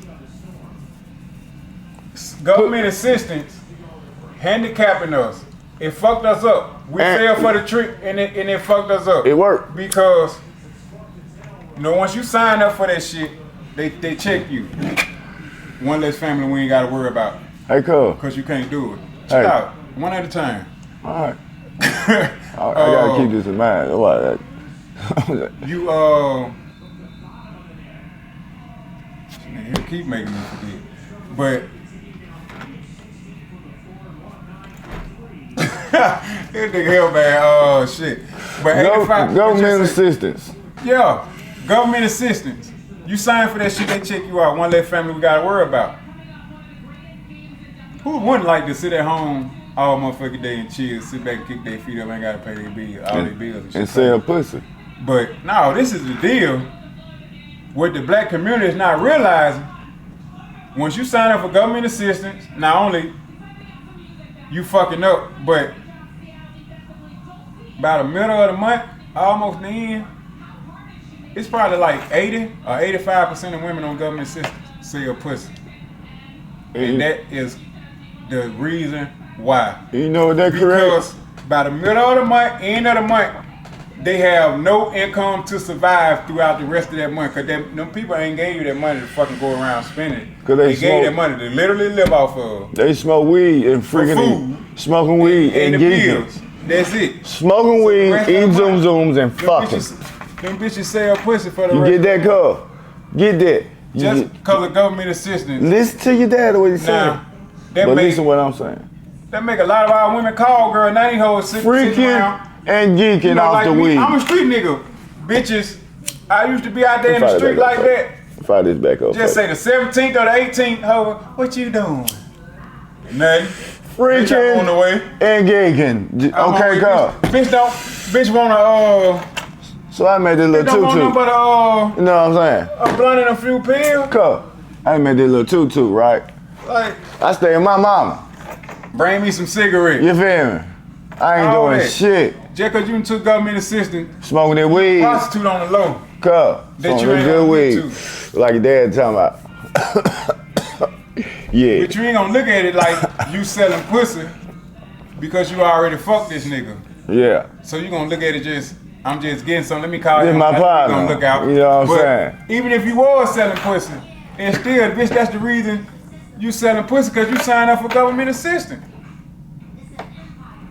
government assistance handicapping us. It fucked us up. We
And-
fell for the trick and it fucked us up.
It worked.
Because you know, once you sign up for that shit, they check you. One less family we ain't gotta worry about.
Hey, cuz.
Cause you can't do it. Check
Hey.
out. One at a time.
All right. I gotta keep this in mind. What?
You man, he'll keep making me forget. But this nigga hell bad. Oh shit. But 85
Government
just say-
assistance.
Yeah, government assistance. You sign for that shit, they check you out. One less family we gotta worry about. Who wouldn't like to sit at home all motherfucking day and chill, sit back and kick their feet up, ain't gotta pay their bills, all their bills and shit.
And sell pussy.
But no, this is the deal. What the black community is not realizing, once you sign up for government assistance, not only you fucking up, but by the middle of the month, almost the end, it's probably like 80 or 85% of women on government assistance sell pussy. And that is the reason why.
You know what that correct?
Because by the middle of the month, end of the month, they have no income to survive throughout the rest of that month. Because them people ain't gave you that money to fucking go around spending.
'Cause they
gave
smoke.
that money to literally live off of.
They smoke weed and freaking
food.
smoking weed
And
and
the
geeking.
bills. That's it.
Smoking weed,
rest of
eating
the
zoom
month,
zooms, and fucking.
Them bitches sell pussy for the
You
rest
get that,
of the month.
cuz? Get that.
Just because of government assistance.
Listen to your dad what he's saying.
Now, that
But
make,
listen what I'm saying.
that make a lot of our women call, girl. Now these hoes sitting around.
Freaking and geeking
You know,
off
like
the
me,
weed.
I'm a street nigga. Bitches, I used to be out there in the
Fire
street
back
like
up,
that.
Fire this back up.
Just say the 17th or the 18th, ho, what you doing? Nothing. Bitch, I'm on the way.
Freaking and geeking.
I'm
Okay,
on the way.
go.
Bitch wanna,
So I made this
bitch
little
don't want nothing
tutu.
but
You know what I'm saying?
a blunt and a few pills.
Cuz, I made this little tutu, right?
Like,
I stay with my mama.
bring me some cigarettes.
You feel me? I ain't
All
doing
that.
shit.
Just cause you took government assistance,
Smoking that weed.
prostitute on the low.
Cuz,
That
smoking
you
that
ain't
good
gonna
weed.
get
Like your dad talking about. Yeah.
But you ain't gonna look at it like you selling pussy because you already fucked this nigga.
Yeah.
So you gonna look at it just, I'm just getting some, let me call
This
you.
my
I know you
partner.
gonna look out.
You know what I'm
But
saying?
even if you was selling pussy, and still, bitch, that's the reason you selling pussy, because you signed up for government assistance.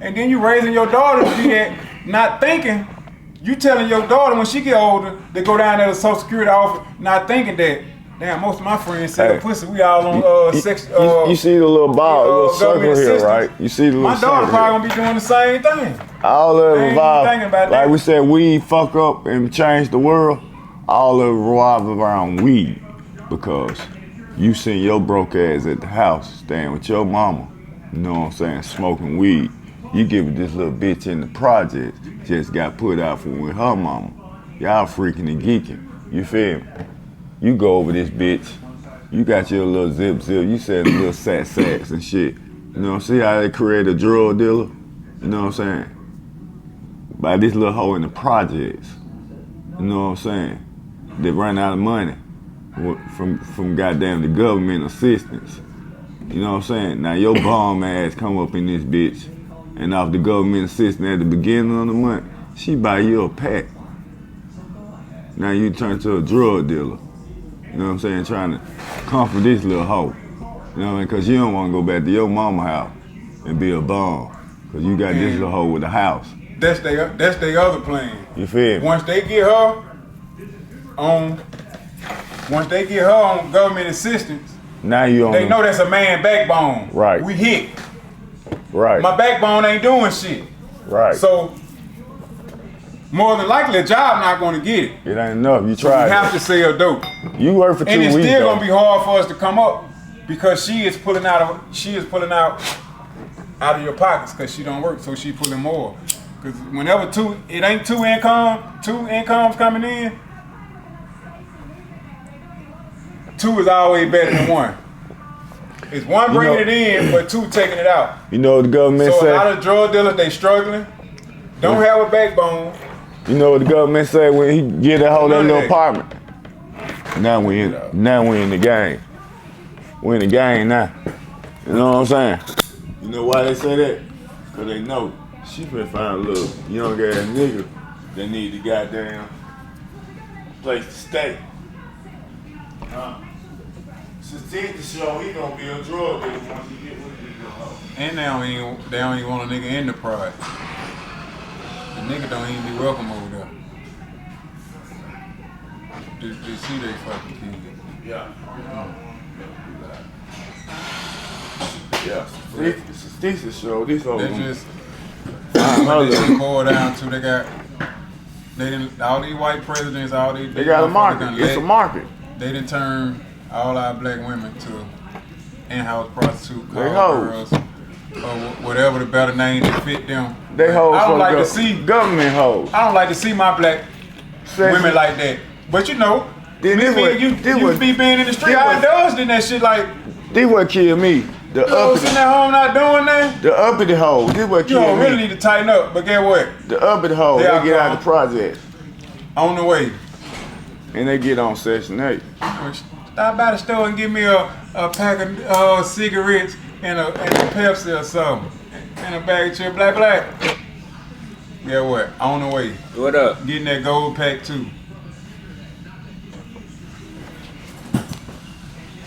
And then you raising your daughter to be that, not thinking, you telling your daughter when she get older to go down there to Social Security office, not thinking that, damn, most of my friends sell
Hey.
pussy, we all on sex.
You see the little ball, the little circle
government
here,
assistance.
right? You see the little
My
circle
daughter
here.
probably gonna be doing the same thing.
All of
I
it
ain't
revolve,
even thinking about
like
that.
we said, weed fuck up and change the world. All of it revolve around weed, because you seen your broke ass at the house staying with your mama. You know what I'm saying? Smoking weed. You give it this little bitch in the project just got put out from with her mama. Y'all freaking and geeking. You feel me? You go over this bitch. You got your little zip. You said little sacks and shit. You know, see how they create a drug dealer? You know what I'm saying? By this little hoe in the projects. You know what I'm saying? They run out of money from goddamn the government assistance. You know what I'm saying? Now your bum ass come up in this bitch, and off the government assistance at the beginning of the month, she buy you a pack. Now you turn to a drug dealer. You know what I'm saying? Trying to comfort this little hoe. You know what I mean? Because you don't want to go back to your mama house and be a bum. Because you got this little hoe with a house.
That's their other plan.
You feel me?
Once they get her on government assistance,
Now you on
they
them.
know that's a man backbone.
Right.
We hit.
Right.
My backbone ain't doing shit.
Right.
So more than likely a job not gonna get it.
It ain't enough. You
So
tried
we have
it.
to sell dope.
You work for 2
And it's
weeks
still
though.
gonna be hard for us to come up because she is pulling out of your pockets because she don't work, so she pulling more. Because whenever it ain't two incomes coming in, two is always better than one. It's one bringing it in, but two taking it out.
You know what the government
So
say?
a lot of drug dealers, they struggling, don't have a backbone.
You know what the government say when he get that whole that
None of
little
that.
apartment? Now we in the game. We in the game now. You know what I'm saying? You know why they say that? Cause they know she finna find a little young ass nigga that need the goddamn place to stay. Statistics show he gonna be a drug dealer once he get with these little hoes.
And they don't even want a nigga in the pride. The nigga don't even be welcome over there. They see they fucking kids.
Yeah. Yeah. Statistics show these hoes.
They
gonna-
just they just boil down to all these white presidents, all these
They got a
motherfuckers
market.
done
It's a
let-
market.
They done turn all our black women to in-house prostitute,
They
call
hoes.
girls, or whatever the better name that fit them.
They
But
hoes
I
for
don't like
the
to see.
government hoes.
I don't like to see my black women like that. But you know,
Then
me
this
being-
what-
you
this what-
be being in the street,
this
I
what-
indulged in that shit like,
This what killed me. The
you know, sitting
uppity,
at home not doing that.
the uppity hoes. This what
You
killed
don't really
me.
need to tighten up. But guess what?
The uppity hoes.
They
They
are
get out
gone.
the project
On the way.
and they get on Section 8.
Stop by the store and give me a pack of cigarettes and a Pepsi or something. And a bag of chips, black. Guess what? On the way.
What up?
Getting that gold pack too.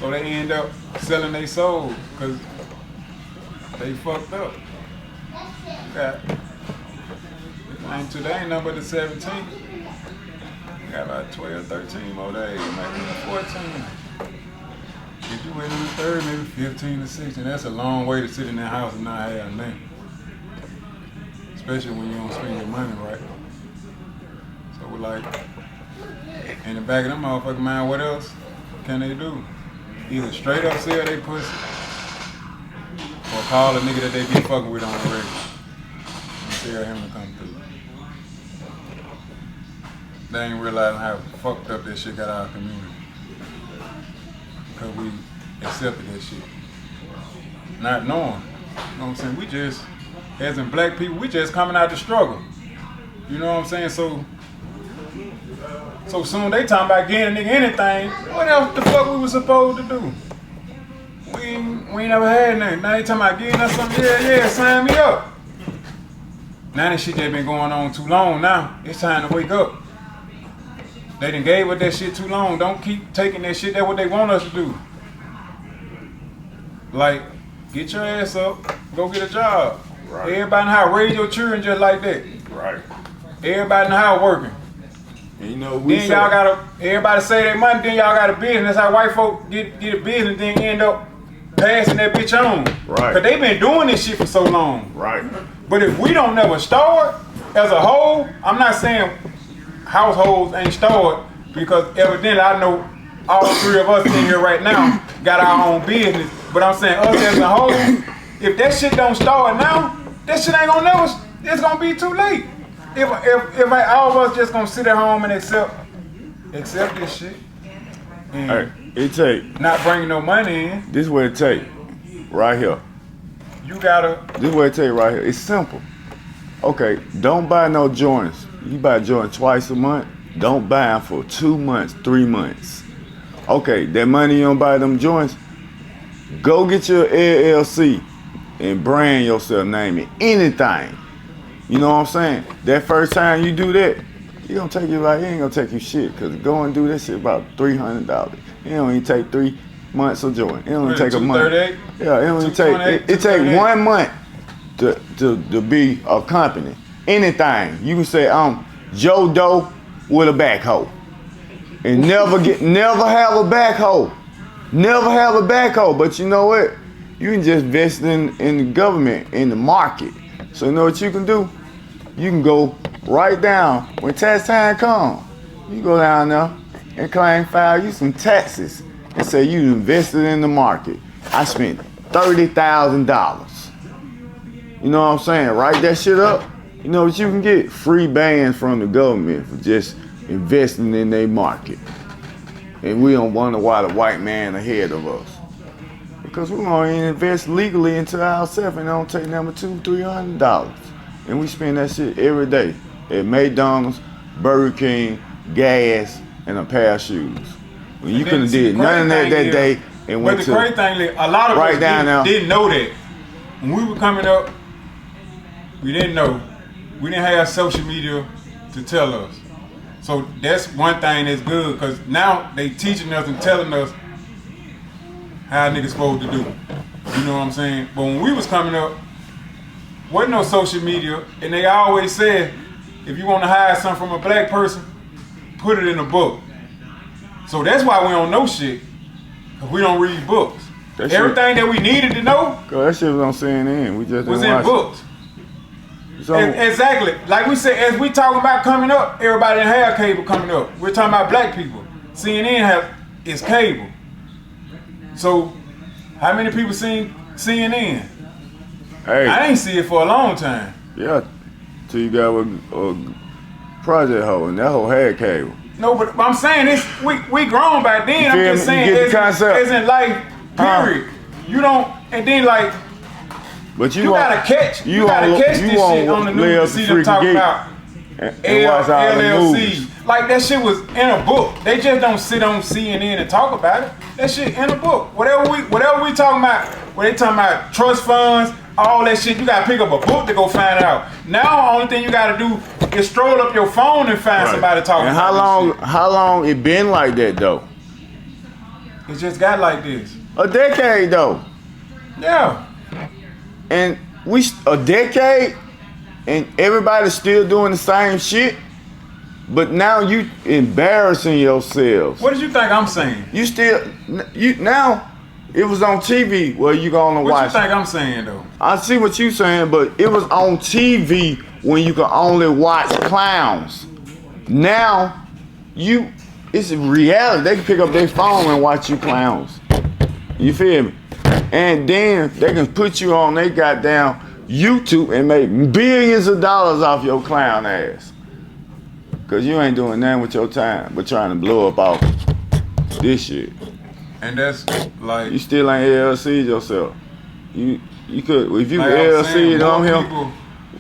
So they end up selling their soul because they fucked up. Today ain't nothing but the 17th. We got about 12, 13 more days, maybe even 14. If you wait on the 3rd, maybe 15 to 16. That's a long way to sit in that house and not have nothing. Especially when you don't spend your money right. So we're like, in the back of them motherfucking mind, what else can they do? Either straight up sell they pussy, or call a nigga that they been fucking with on the regular and tell him to come through. They ain't realizing how fucked up that shit got our community. Because we accepted that shit. Not knowing. You know what I'm saying? We just, as in black people, we just coming out the struggle. You know what I'm saying? So soon they talking about getting a nigga anything. What else the fuck we was supposed to do? We ain't never had nothing. Now they talking about getting us something. Yeah, sign me up. Now that shit just been going on too long now. It's time to wake up. They done gave us that shit too long. Don't keep taking that shit. That's what they want us to do. Like, get your ass up, go get a job.
Right.
Everybody know how to raise your children just like that.
Right.
Everybody know how it working.
And you know,
Then y'all gotta, everybody say their money, then y'all got a business. That's how white folk get a business, then end up passing that bitch on.
Right.
Cause they been doing this shit for so long.
Right.
But if we don't never start as a whole, I'm not saying households ain't started, because evidently I know all three of us in here right now got our own business. But I'm saying us as a whole, if that shit don't start now, that shit ain't gonna never, it's gonna be too late. If all of us just gonna sit at home and accept this shit, and
Hey, it take,
not bringing no money in,
this what it take, right here.
you gotta.
This what it take right here. It's simple. Okay, don't buy no joints. You buy joints twice a month. Don't buy them for 2 months, 3 months. Okay, that money you don't buy them joints, go get your LLC and brand yourself, name it, anything. You know what I'm saying? That first time you do that, you gonna take you like, it ain't gonna take you shit, cause go and do this shit about $300. It don't even take 3 months of joint. It don't take a month. Yeah, it don't even take, it take 1 month to be a company. Anything. You can say, I'm Joe Doe with a backhoe. And never have a backhoe. Never have a backhoe. But you know what? You can just invest in the government, in the market. So you know what you can do? You can go right down when tax time comes. You go down there and file you some taxes and say you invested in the market. I spent $30,000. You know what I'm saying? Write that shit up. You know what you can get? Free bans from the government for just investing in their market. And we don't wonder why the white man ahead of us. Because we don't even invest legally into ourselves and don't take number $200-300. And we spend that shit every day at McDonald's, Burger King, gas, and a pair of shoes. When you could have did none of that day and went to.
But the crazy thing is, a lot of us didn't know that. When we were coming up, we didn't know. We didn't have social media to tell us. So that's one thing that's good, because now they teaching us and telling us how niggas supposed to do. You know what I'm saying? But when we was coming up, wasn't no social media, and they always said, if you want to hide something from a black person, put it in a book. So that's why we don't know shit, because we don't read books. Everything that we needed to know,
that shit was on CNN. We just
was
didn't
in
watch
books.
So,
Exactly. Like we said, as we talking about coming up, everybody didn't have cable coming up. We're talking about black people. CNN is cable. So, how many people seen CNN?
hey,
I ain't see it for a long time.
yeah, till you got a project hoe, and that hoe had cable.
No, but I'm saying this. We grown back then. I'm just saying,
You get the concept?
as in life, period. You don't, and then like,
But
you gotta catch this shit on the news to see them talking about LLC. Like that shit was in a book. They just don't sit on CNN and talk about it. That shit in a book. Whatever we talking about, when they talking about trust funds, all that shit, you gotta pick up a book to go find it out. Now, only thing you gotta do is stroll up your phone and find somebody talking
and
about this shit.
how long it been like that though?
It just got like this.
A decade though.
Yeah.
And a decade, and everybody's still doing the same shit. But now you embarrassing yourselves.
What did you think I'm saying?
Now it was on TV where you gonna watch.
What you think I'm saying though?
I see what you saying, but it was on TV when you could only watch clowns. Now it's reality. They can pick up their phone and watch you clowns. You feel me? And then they can put you on they goddamn YouTube and make billions of dollars off your clown ass. Cause you ain't doing nothing with your time but trying to blow up off this shit.
And that's like
you still ain't LLC'd yourself. You could if you
like
LLC'd on him.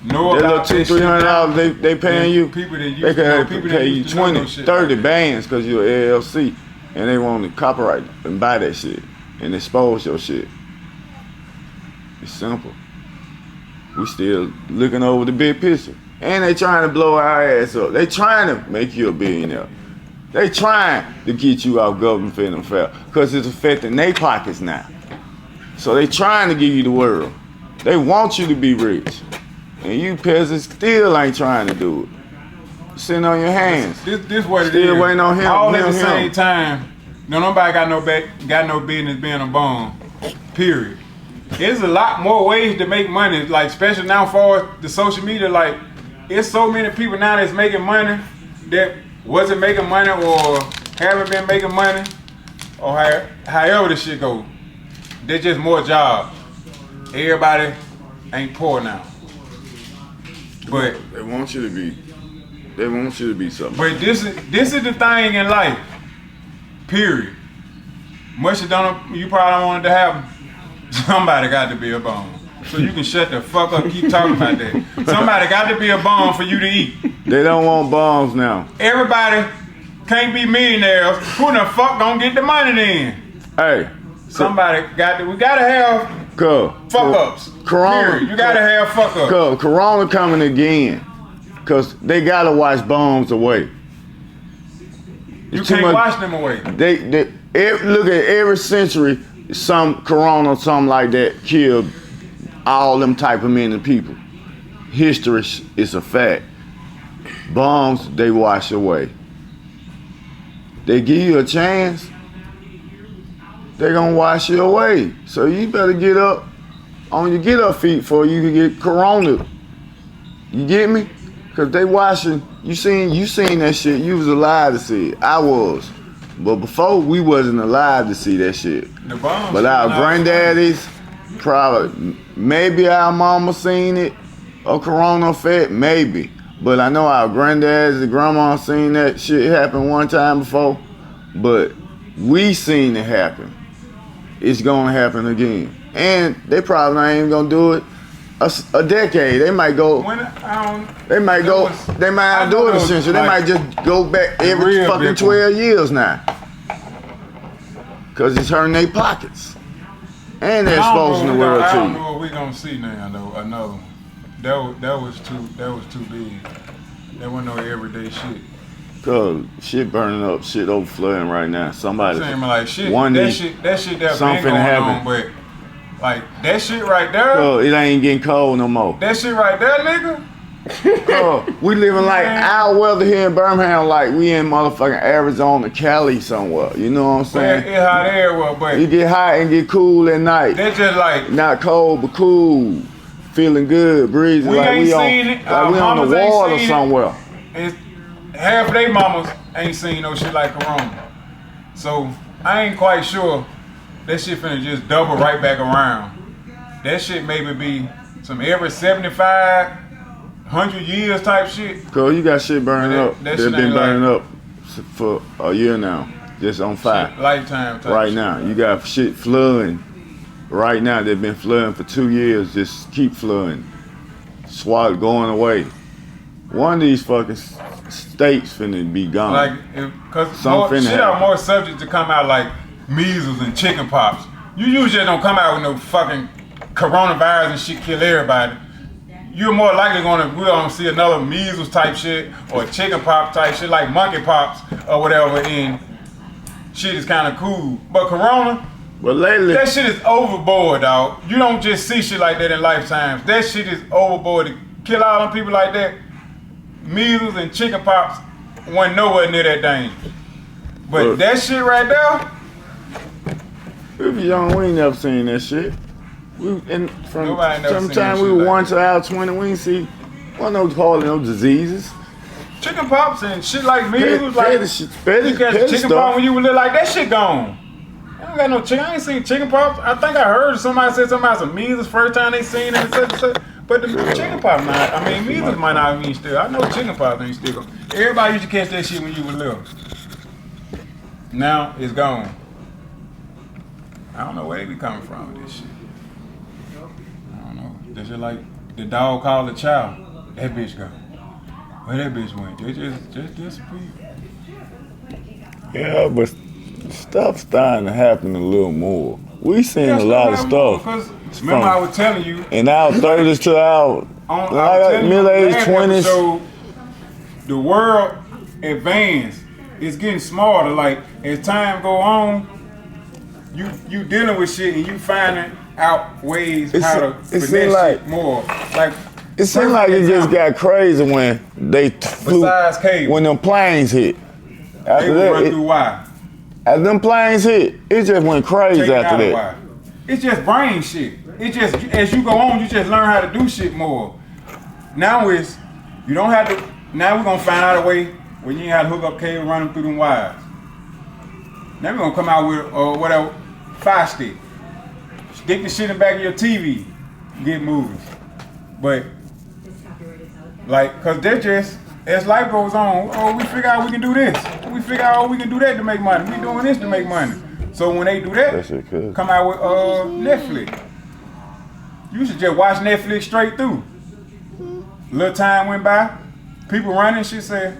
That little $200-300 they paying you. They could pay you 20, 30 bands cause you're LLC, and they want to copyright and buy that shit and expose your shit. It's simple. We still looking over the big picture. And they trying to blow our ass up. They trying to make you a billionaire. They trying to get you out government federal fair because it's affecting their pockets now. So they trying to give you the world. They want you to be rich. And you peasants still ain't trying to do it. Sitting on your hands.
This what it
still
is.
Waiting on him.
All at the same time. Nobody got no business being a bum. Period. There's a lot more ways to make money, like especially now for the social media, like it's so many people now that's making money that wasn't making money or haven't been making money or however the shit goes. There's just more jobs. Everybody ain't poor now. But
they want you to be. They want you to be something.
But this is the thing in life. Period. Much you probably don't want it to happen. Somebody got to be a bum. So you can shut the fuck up, keep talking about that. Somebody got to be a bum for you to eat.
They don't want bums now.
Everybody can't be millionaires. Who the fuck gonna get the money then?
Hey.
We gotta have fuck ups.
Corona.
Period. You gotta have fuck ups.
Corona coming again. Cause they gotta wash bums away.
You can't wash them away.
Look at every century, some corona or something like that killed all them type of men and people. History is a fact. Bombs, they wash away. They give you a chance, they gonna wash you away. So you better get up on your get up feet before you can get corona. You get me? Cause they washing, you seen that shit, you was alive to see it. I was. But before, we wasn't alive to see that shit. But our granddaddies, probably, maybe our mama seen it, a corona effect, maybe. But I know our granddaddies and grandma seen that shit happen one time before. But we seen it happen. It's gonna happen again. And they probably not even gonna do it a decade. They might go. They might not do it essentially. They might just go back every fucking 12 years now. Cause it's hurting their pockets. And they're exposing the world too.
I don't know what we gonna see now though. I know. That was too big. That wasn't no everyday shit.
Cause shit burning up, shit overflowing right now. Somebody
like shit. That shit that's been going on, but like that shit right there.
It ain't getting cold no more.
That shit right there, nigga.
We living like our weather here in Birmingham, like we in motherfucking Arizona, Cali somewhere. You know what I'm saying?
It's hot everywhere, but
you get hot and get cool at night.
That's just like
not cold but cool, feeling good, breezy.
We
like
ain't
we
seen it.
Like we on the water somewhere.
And half of they mamas ain't seen no shit like corona. So I ain't quite sure that shit finna just double right back around. That shit maybe be some every 75, 100 years type shit.
Cause you got shit burning up. They've been burning up for a year now, just on fire.
Shit, lifetime type
right
shit.
now, you got shit flooding. Right now, they've been flooding for 2 years. Just keep flooding. Swat going away. One of these fucking states finna be gone.
Like, cause shit are more subject to come out like measles and chicken pox. You usually don't come out with no fucking coronavirus and shit kill everybody. You're more likely gonna see another measles type shit or chicken pox type shit like monkey pox or whatever, and shit is kind of cool. But corona,
well, lately
that shit is overboard, dog. You don't just see shit like that in lifetimes. That shit is overboard kill all them people like that, measles and chicken pox wasn't nowhere near that danger. But that shit right there.
If you young, we ain't never seen that shit. Sometimes we were 1 to out 20, we ain't see no hardly no diseases.
Chicken pox and shit like measles, like you got chicken
stuff.
pox when you were little, like that shit gone. I don't got no chicken. I ain't seen chicken pox. I think I heard somebody say something about some measles first time they seen it and such. But the chicken pox, measles might not even still. I know chicken pox ain't still gone. Everybody used to catch that shit when you were little. Now it's gone. I don't know where they be coming from with this shit. I don't know. That's just like the dog called a child. That bitch gone. Where that bitch went? They just disappeared.
Yeah, but stuff's starting to happen a little more. We seen a lot of stuff.
Remember I was telling you.
In our 30s to our middle-aged 20s.
The world advanced. It's getting smarter. Like as time go on, you dealing with shit and you finding out ways how to finesse shit more. Like
it seemed like it just got crazy when they flew.
Besides cable,
when them planes hit.
After that, run through wire.
As them planes hit, it just went crazy after that.
Wire. It's just brain shit. It's just as you go on, you just learn how to do shit more. Now you don't have to. Now we're gonna find out a way when you ain't have to hook up cable running through them wires. Now we're gonna come out with whatever fire stick. Stick the shit in the back of your TV, get movies. But like, cause they're just as life goes on. We figure out we can do this. We figure out we can do that to make money. We doing this to make money. So when they do that come out with Netflix. You should just watch Netflix straight through. Little time went by, people running. She said,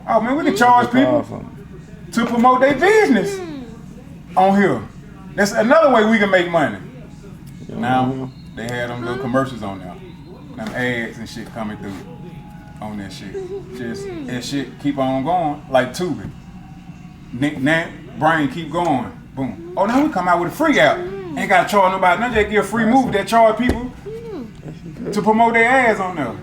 "Oh man, we can charge people to promote their business on here. That's another way we can make money." Now they had them little commercials on there, them ads and shit coming through on that shit. Just that shit keep on going like Tubi. Now brain keep going. Boom. Oh, now we come out with a free app. Ain't gotta charge nobody. Now just give a free movie that charge people to promote their ads on there.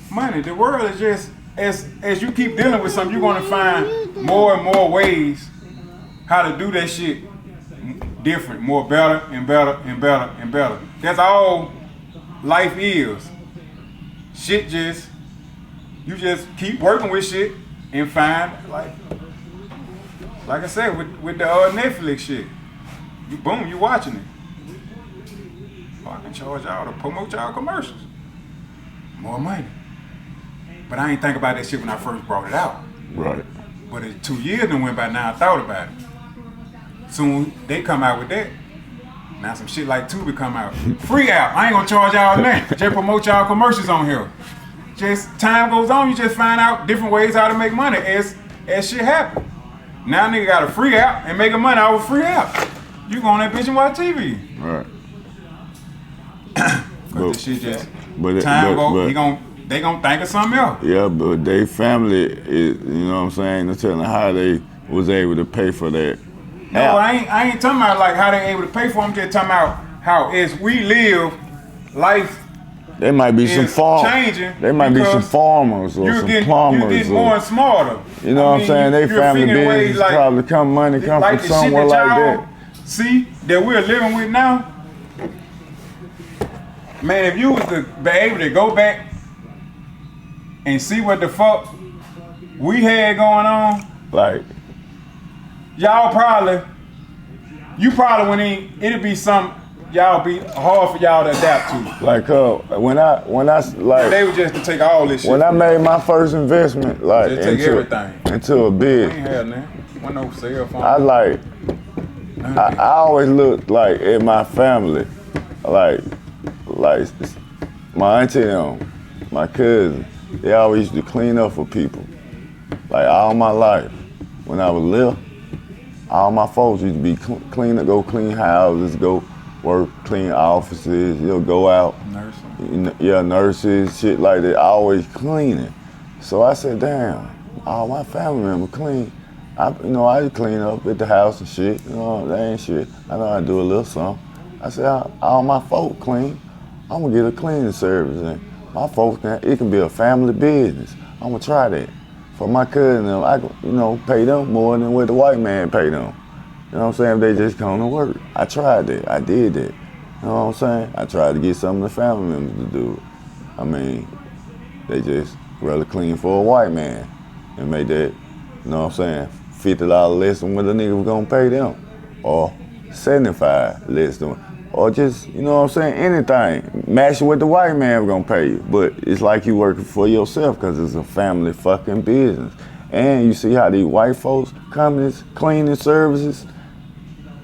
Money. The world is just as you keep dealing with something, you're gonna find more and more ways how to do that shit different, more better and better and better and better. That's all life is. Shit you just keep working with shit and find like I said with the Netflix shit. You watching it. I can charge y'all to promote y'all commercials. More money. But I ain't think about that shit when I first brought it out.
Right.
But 2 years done went by now I thought about it. Soon they come out with that. Now some shit like Tubi come out. Free out. I ain't gonna charge y'all that. Just promote y'all commercials on here. Just time goes on, you just find out different ways how to make money as shit happen. Now nigga got a free app and making money off a free app. You go on that bitch and watch TV.
Right.
Cause this shit just they gonna think of something else.
Yeah, but they family is, you know what I'm saying, they're telling how they was able to pay for that.
No, I ain't talking about like how they able to pay for them. I'm just talking about how as we live, life.
There might be some
changing.
There might be some farmers or some plumbers.
You're getting more and smarter.
You know what I'm saying? They family business like, probably money come like from somewhere like that.
See that we're living with now. Man, if you was to be able to go back and see what the fuck we had going on,
like
you probably wouldn't. It'd be some y'all be hard for y'all to adapt to.
Like when I like
they were just to take all this shit.
When I made my first investment, like
just take everything
into a bid.
We ain't had nothing. Wasn't no cell phone.
I always looked like at my family, like my auntie and my cousin. They always used to clean up for people. Like all my life, when I was little, all my folks used to be go clean houses, go work, clean offices, go out. Nursing. Yeah, nurses, shit like that, always cleaning. So I said, damn, all my family members clean. I just clean up at the house and shit, they ain't shit. I know I do a little something. I said, all my folk clean. I'm gonna get a cleaning service, and my folks, it can be a family business. I'm gonna try that. For my cousin, I can, pay them more than what the white man pay them. You know what I'm saying? If they just come to work. I tried that. I did that. You know what I'm saying? I tried to get some of the family members to do it. I mean, they just rather clean for a white man and make that, you know what I'm saying, $50 less than what the nigga was gonna pay them. Or 75 less than, or just, you know what I'm saying, anything. Matching what the white man was gonna pay you. But it's like you working for yourself because it's a family fucking business. And you see how these white folks, companies, cleaning services,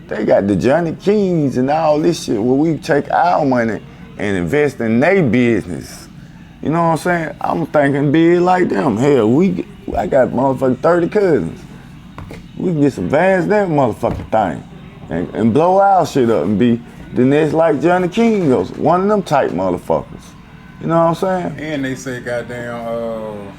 they got the Johnny Kings and all this shit where we take our money and invest in their business. You know what I'm saying? I'm thinking big like them. Hell, I got motherfucking 30 cousins. We can get some vans that motherfucking thing and blow our shit up and be the next like Johnny King goes. One of them type motherfuckers. You know what I'm saying?
And they say goddamn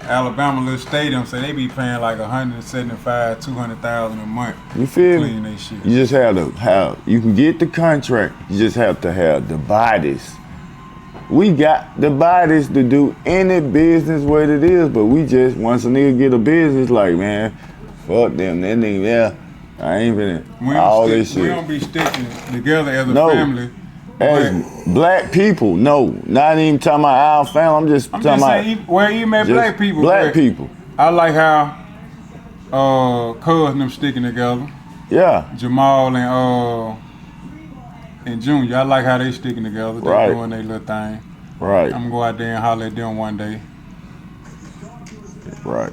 Alabama little stadium, so they be paying like $175,000, $200,000 a month.
You feel me?
Clean they shit.
You just have to have, you can get the contract, you just have to have the bodies. We got the bodies to do any business what it is, but we just, once a nigga get a business, like, man, fuck them, that nigga, yeah, I ain't finna, all this shit.
We don't be sticking together as a
No.
family.
As black people, no, not even talking about our family, I'm just talking about.
Where you met black people.
Black people.
I like how Cuz and them sticking together.
Yeah.
Jamal and Junior, I like how they sticking together. They
Right.
doing their little thing.
Right.
I'm gonna go out there and holler at them one day.
Right.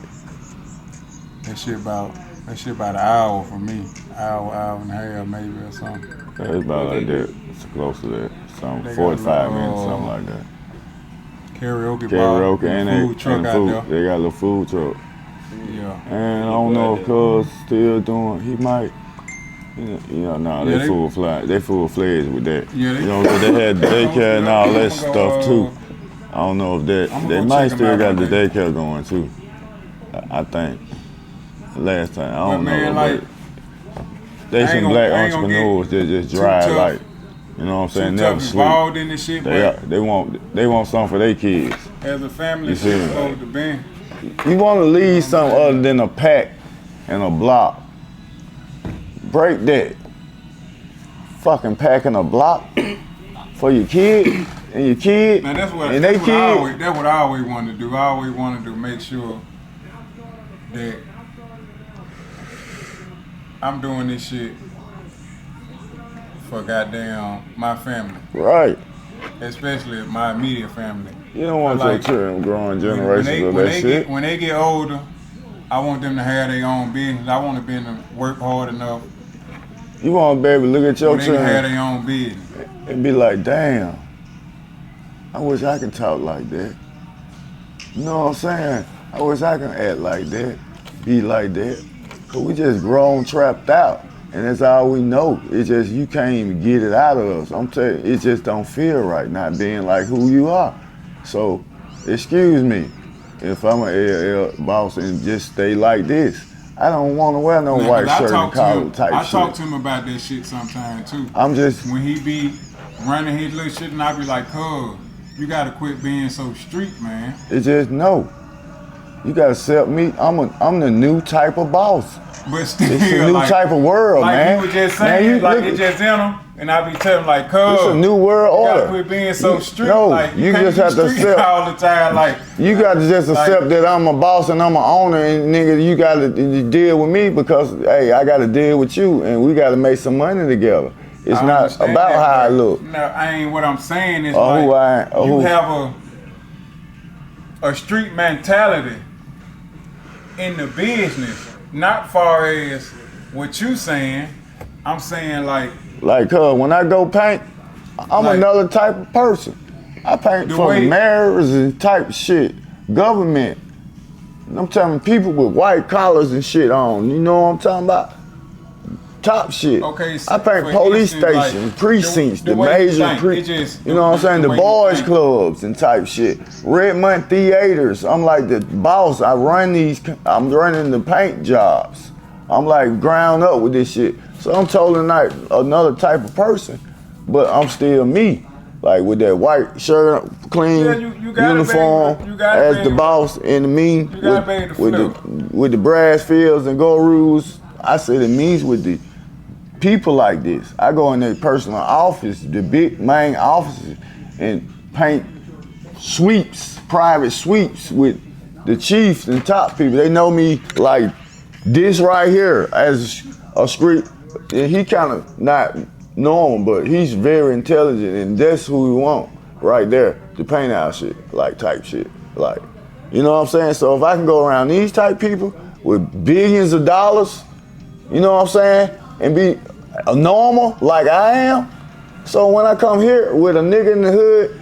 That shit about an hour for me. Hour and a half maybe or something.
Yeah, it's about like that. It's close to that. Something
They
45
got
minutes, something like that.
Karaoke
Karaoke
bar,
and
food truck out there.
They got a little food truck.
Yeah.
And I don't know if Cuz still doing. He might. Nah,
Yeah,
they full fledged with that.
Yeah,
you know, 'cause they had daycare and all that stuff too. I don't know if they
go
might
check 'em
still
out
got the
one day.
daycare going too. I think. Last time, I don't
man,
know,
like,
but they some black entrepreneurs that just drive
tough.
like, you know what I'm saying,
Too
never
tough
sleep.
involved in this shit, but
They want something for their kids.
as a family,
You
it's
see me?
supposed to be.
You want to leave something other than a pack and a block. Break that. Fucking packing a block for your kid and your kid
Now that's what
and they
I
kid.
always wanted to do. I always wanted to make sure that I'm doing this shit for goddamn my family,
Right.
especially my immediate family.
You don't want
Like,
your children growing
When
generations of that shit.
when they get older, I want them to have their own business. I want to be able to work hard enough
You want to be able to look at your
where they can have
children
their own business.
and be like, damn, I wish I could talk like that. You know what I'm saying? I wish I could act like that, be like that. Cause we just grown trapped out. And that's all we know. It's just you can't even get it out of us. I'm telling you, it just don't feel right not being like who you are. So, excuse me, if I'm an LL boss and just stay like this. I don't want to wear no
Now,
white
'cause
shirt and collar type
I
shit.
talk to him about that shit sometimes too.
I'm just,
When he be running his little shit, and I be like, "Cuz, you gotta quit being so street, man."
it's just no. You gotta accept me. I'm the new type of boss.
But still,
It's a new
like,
type of world,
like
man.
you was just
Man,
saying,
you
like
look-
it just in him, and I be telling him like, "Cuz,
It's a new world
you gotta
order.
quit being so
You-
street.
no,
like
you
can't
just
be
have to
street
accept-
all the time. Like
You got to just
Like-
accept that I'm a boss and I'm an owner, and nigga, you got to deal with me because, hey, I got to deal with you, and we got to make some money together. It's
I
not
understand
about
that,
how I
but
look.
No, I ain't. What I'm saying is
Or
like
who I- or
you
who-
have a street mentality in the business, not far as what you saying. I'm saying like
Like, cuz when I go paint, I'm
Like-
another type of person. I paint
The
for
way-
mayors and type shit, government. I'm telling people with white collars and shit on. You know what I'm talking about? Top shit.
Okay, so
I paint
for
police
instance, like,
stations, precincts,
the
the
way you
major
think, it just-
you know what I'm saying?
the
The
way you
boys
think.
clubs and type shit. Redmond theaters. I'm like the boss. I'm running the paint jobs. I'm like ground up with this shit. So I'm totally not another type of person, but I'm still me. like with that white shirt, clean
you gotta
uniform, as the boss in the mean with the brass fields and gold rules. I say the means with the people like this. I go in their personal office, the big main offices, and paint sweeps, private sweeps with the chiefs and top people. They know me like this right here as a street. He kind of not normal, but he's very intelligent, and that's who we want right there to paint our shit, like type shit, like, you know what I'm saying? So if I can go around these type people with billions of dollars, you know what I'm saying, and be a normal like I am, so when I come here with a nigga in the hood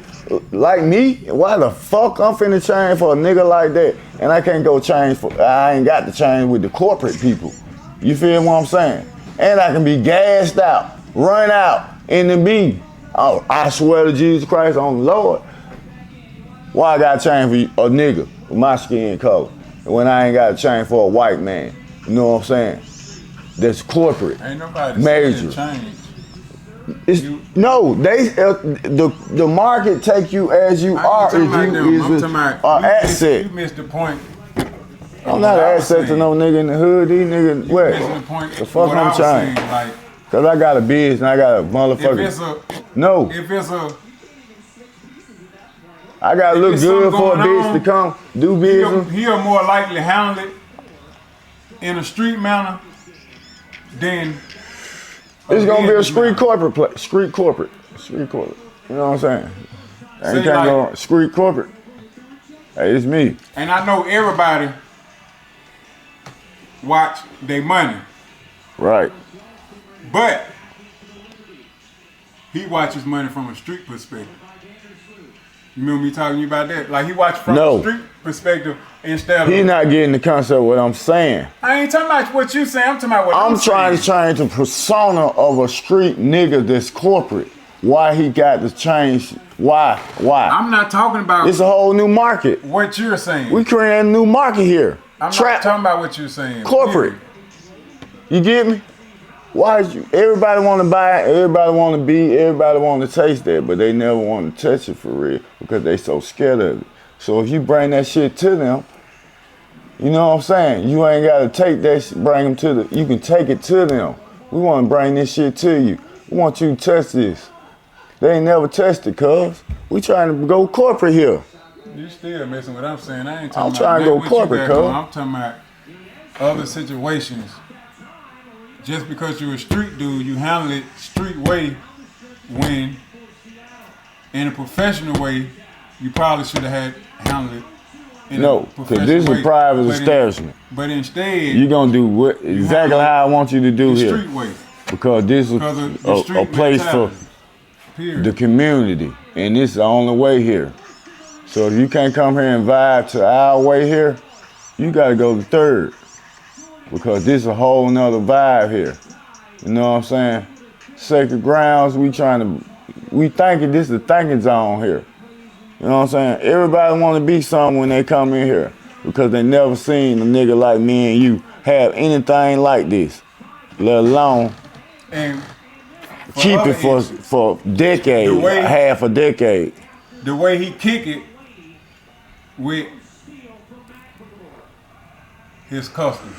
like me, why the fuck I'm finna change for a nigga like that? And I can't go change for, I ain't got to change with the corporate people. You feel what I'm saying? And I can be gassed out, run out in the beat. Oh, I swear to Jesus Christ on the Lord. Why I gotta change for a nigga with my skin color when I ain't gotta change for a white man? You know what I'm saying? That's corporate.
Ain't nobody
major.
Change.
No, the market take you as you are. If you is an asset.
You missed the point.
I'm not an asset to no nigga in the hood. These niggas, what?
The point.
The fuck I'm trying?
Like,
cause I got a business and I got a motherfucker.
If it's a
I gotta look good for a bitch to come do business.
He'll more likely handle it in a street manner than.
It's gonna be a street corporate play. Street corporate. You know what I'm saying? I ain't can't go street corporate. Hey, it's me.
And I know everybody watch their money.
Right.
But he watches money from a street perspective. You remember me talking to you about that? Like he watched from a street perspective instead of.
He not getting the concept of what I'm saying.
I ain't talking about what you saying. I'm talking about what
I'm trying to change the persona of a street nigga that's corporate. Why he got to change? Why?
I'm not talking about.
It's a whole new market.
What you're saying.
We creating a new market here.
I'm not talking about what you're saying.
Corporate. You get me? Why is you? Everybody want to buy it, everybody want to be, everybody want to taste that, but they never want to touch it for real because they so scared of it. So if you bring that shit to them, you know what I'm saying? You ain't got to take that shit, bring them to the, you can take it to them. We want to bring this shit to you. We want you to touch this. They ain't never touched it, cuz. We trying to go corporate here.
You still missing what I'm saying. I ain't talking
I'm trying to go corporate, cuz.
I'm talking about other situations. Just because you're a street dude, you handle it street way when in a professional way, you probably should have handled it in a professional way.
because this is a private establishment.
But instead,
you're going to do what exactly how I want you to do here.
Street way.
Because this is a place for the community, and this is the only way here. So if you can't come here and vibe to our way here, you got to go to third. Because this is a whole nother vibe here. You know what I'm saying? Sacred grounds, we thinking this is the thinking zone here. You know what I'm saying? Everybody want to be something when they come in here because they never seen a nigga like me and you have anything like this, let alone keep it for decades, half a decade.
The way he kick it with his customers.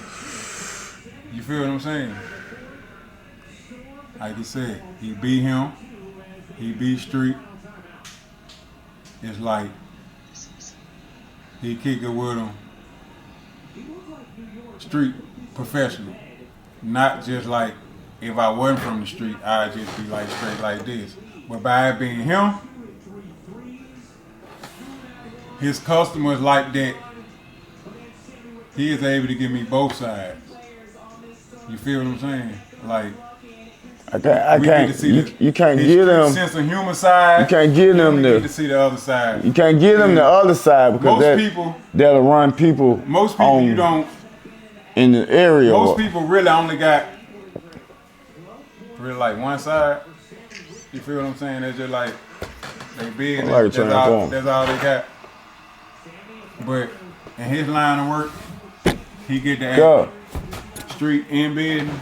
You feel what I'm saying? Like he said, he beat him, he beat street. It's like he kick it with him street professional. Not just like if I wasn't from the street, I'd just be like straight like this. But by it being him, his customers like that, he is able to give me both sides. You feel what I'm saying? Like
I can't. You can't give them
sense of humor side.
You can't give them
to see the other side.
You can't give them the other side because that'll run people.
Most people you don't
in the area.
Most people really only got really like one side. You feel what I'm saying? They're just like they big. That's all they got. But in his line of work, he get the street in business.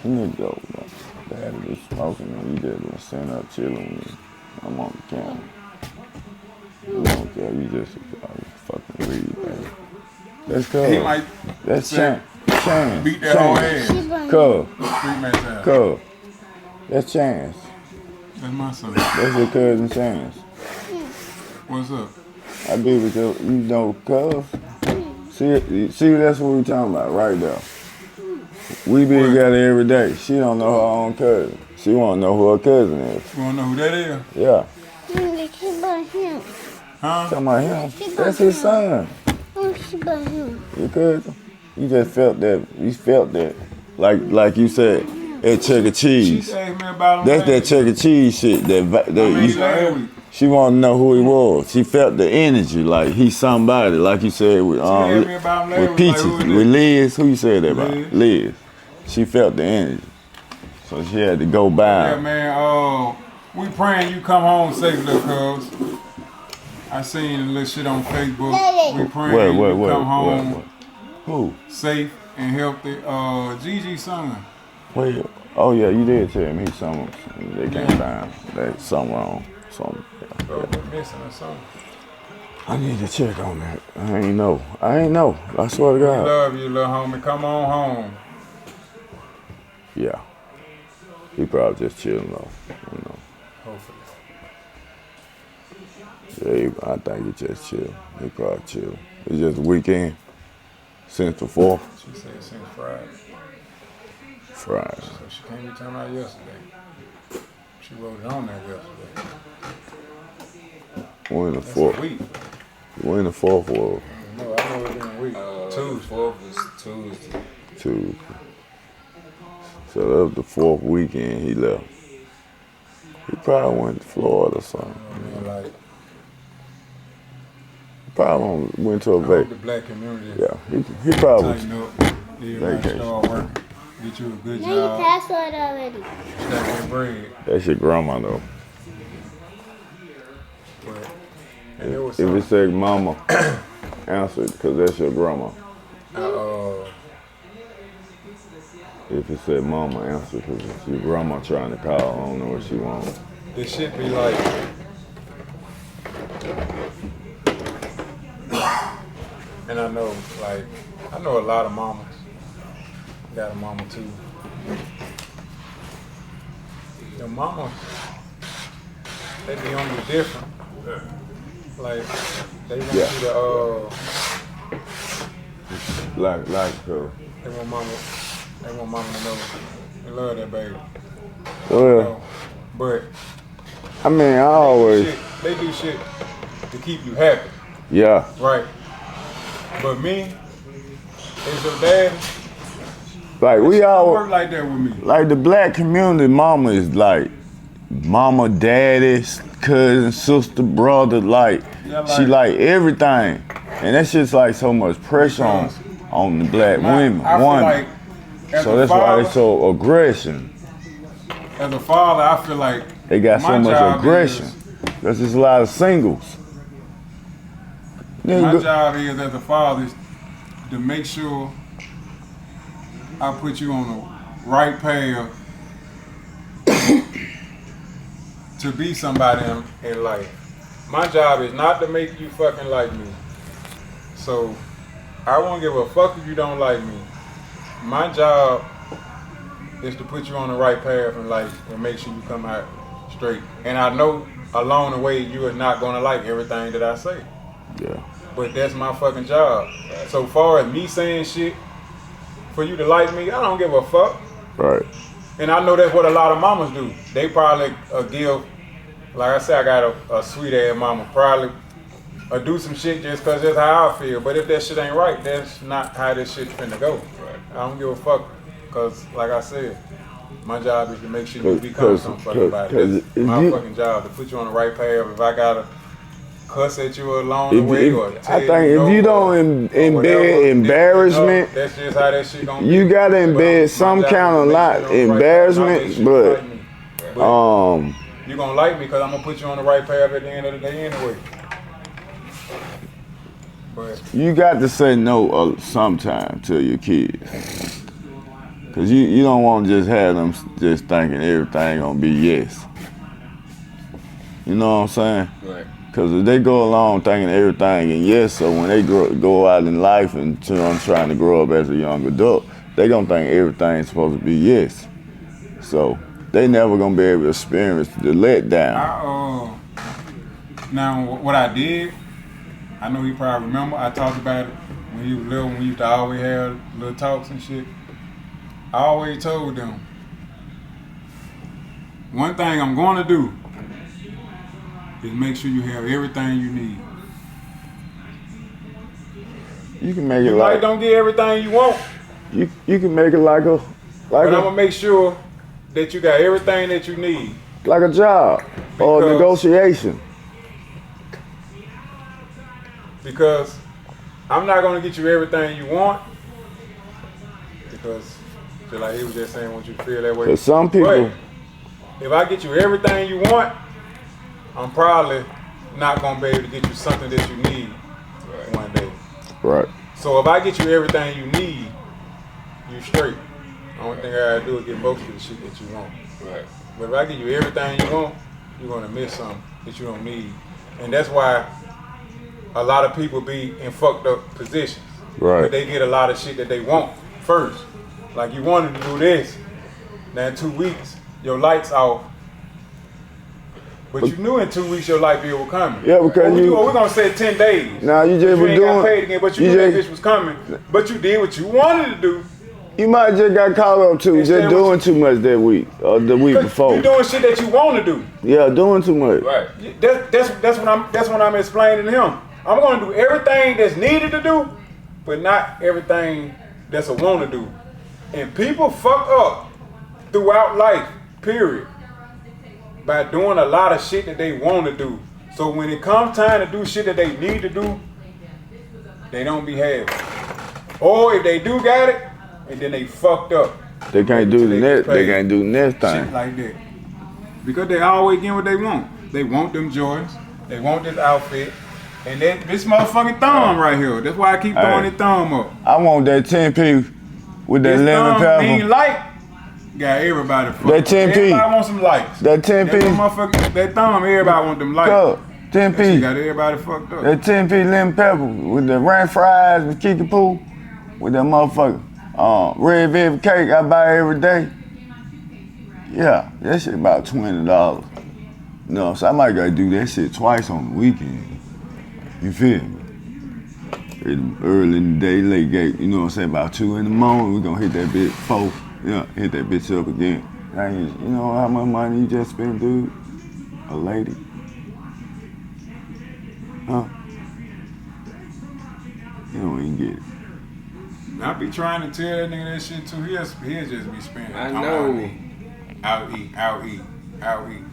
You need to go. Dad is smoking and you just been sitting up chilling. I'm on the camera. You don't care. You just fucking read, man. That's cool.
He might
That's Chance.
beat that whole ass.
Cuz.
Street man time.
Cuz. That's Chance.
That's my son.
That's your cousin Chance.
What's up?
I be with your, you know, cuz. See, that's what we talking about right there. We be together every day. She don't know her own cousin. She want to know who her cousin is.
You want to know who that is?
Yeah.
What about him?
Huh?
Talking about him. That's his son.
What about him?
Your cousin. You just felt that. You felt that. Like you said, at Chuck E.
She
Cheese.
asked me about him.
That's that Chuck E. Cheese shit.
last week.
She want to know who he was. She felt the energy, like he's somebody, like you said with
asked me about him last
with
week,
Peaches,
like, who
with
is
Liz. Who you said that about?
Liz.
Liz. She felt the energy, so she had to go by.
Yeah, man. We praying you come home safe, little cuz. I seen a little shit on Facebook. We praying you come home
Who?
safe and healthy. Gigi's son.
Wait. Oh yeah, you did tell me something. They can't find. There's something wrong. Something.
Bro, we're missing or something.
I need to check on that. I ain't know. I swear to
We
God.
love you, little homie. Come on home.
Yeah. He probably just chilling though. You know.
Hopefully.
Yeah, I think he just chill. He probably chill. It's just a weekend. Since the 4th.
She said since Friday.
Friday.
So she can't be talking about yesterday. She wrote it on there yesterday.
We're in the
That's
4th.
a week.
We're in the 4th world.
No, I know it's been a week.
Tuesday. 4th was Tuesday.
Tuesday. So that was the 4th weekend he left. He probably went to Florida or something.
You know, like,
Probably went to a
I hope
vac.
the black community
Yeah, he probably.
tighten up. Everybody
Vacation.
start working. Get you a good
Now you
job.
password already.
Stack that bread.
That's your grandma though.
But, and there was
If
some,
it said mama, answer it because that's your grandma. If it said mama, answer because it's your grandma trying to call. I don't know what she wants.
this shit be like, and I know, like, I know a lot of mamas. Got a mama too. The mamas, they be on you different. Like, they want
Yeah.
you to,
Like her.
they want mama to know they love that baby.
Well,
But
I mean, I always,
they do shit to keep you happy,
yeah.
right? But me, as your dad,
Like we
don't
always,
work like that with me.
like the black community, mama is like mama, daddy, cousin, sister, brother, like
Yeah,
she like everything. And that's just like so much pressure on the black women.
I feel like as
So
a
that's why
father,
they so aggression.
as a father, I feel like
They got so
my
much
job
aggression. There's just a lot of singles.
My
Nigga,
job is as a father is to make sure I put you on the right path to be somebody in life. My job is not to make you fucking like me. So I won't give a fuck if you don't like me. My job is to put you on the right path in life and make sure you come out straight. And I know along the way you are not gonna like everything that I say.
yeah.
But that's my fucking job. So far as me saying shit for you to like me, I don't give a fuck.
Right.
And I know that's what a lot of mamas do. They probably give, like I said, I got a sweet ass mama, probably do some shit just cause that's how I feel. But if that shit ain't right, that's not how this shit's finna go. I don't give a fuck, cause like I said, my job is to make sure you become some fucking body. That's my fucking job, to put you on the right path. If I gotta cuss at you along the way, or tell
I think if you don't embed embarrassment,
that's just how that shit gonna be.
you gotta embed some kind of embarrassment, but
you're gonna like me because I'm gonna put you on the right path at the end of the day anyway. But
you got to say no sometime to your kids. Cause you don't want to just have them just thinking everything gonna be yes. You know what I'm saying?
Right.
Because if they go along thinking everything and yes, so when they go out in life and trying to grow up as a young adult, they gonna think everything's supposed to be yes. So they never gonna be able to experience the letdown.
Now what I did, I know you probably remember, I talked about it when you was little, when you used to always have little talks and shit. I always told them, one thing I'm gonna do is make sure you have everything you need.
You can make it
You
like
might don't get everything you want,
you can make it like
but I'm gonna make sure that you got everything that you need.
like a job or
Because-
negotiation.
Because I'm not gonna get you everything you want. Because just like he was just saying, I want you to feel that way.
Cause some people,
But if I get you everything you want, I'm probably not gonna be able to get you something that you need one day.
right?
So if I get you everything you need, you straight. Only thing I gotta do is get most of the shit that you want.
Right.
But if I give you everything you want, you're gonna miss something that you don't need. And that's why a lot of people be in fucked up positions.
Right.
But they get a lot of shit that they want first. Like you wanted to do this. Now in 2 weeks, your light's off. But you knew in 2 weeks your light bill was coming.
Yeah, because
we're gonna say 10 days.
Nah, you just
you
was
ain't got paid
doing.
again, but you knew that bitch was coming. But you did what you wanted to do.
You might have just got caught up too,
Instead
just
of
doing too much that week or the week
'Cause
before.
you doing shit that you want to do.
Yeah, doing too much.
Right.
That's what I'm explaining to him. I'm gonna do everything that's needed to do, but not everything that's a want to do. And people fuck up throughout life, period, by doing a lot of shit that they want to do. So when it comes time to do shit that they need to do, they don't be happy. Or if they do got it, and then they fucked up.
They can't do the next. They can't do the next
Shit
thing.
like that. Because they always get what they want. They want them joints. They want this outfit. And then this motherfucking thumb right here. That's why I keep throwing
Hey.
this thumb up.
I want that 10p with that
This
lemon
thumb mean
pepper.
light. Got everybody fucked
That
up.
10p.
Everybody want some lights.
That 10p.
That motherfucking, that thumb, everybody want them lights.
Go,
That shit
10p.
got everybody fucked up.
That 10p lemon pepper with the ranch fries with kickapoo with that motherfucker red velvet cake I buy every day. Yeah, that shit about $20. No, so I might gotta do that shit twice on the weekend. You feel me? Early in the day, late gate, you know what I'm saying? About 2 in the morning, we gonna hit that bitch 4. Yeah, hit that bitch up again. You know how much money you just spent, dude? A lady? Huh? You don't even get it.
I be trying to tell that nigga that shit too. He'll just be spending.
I know.
Out eat.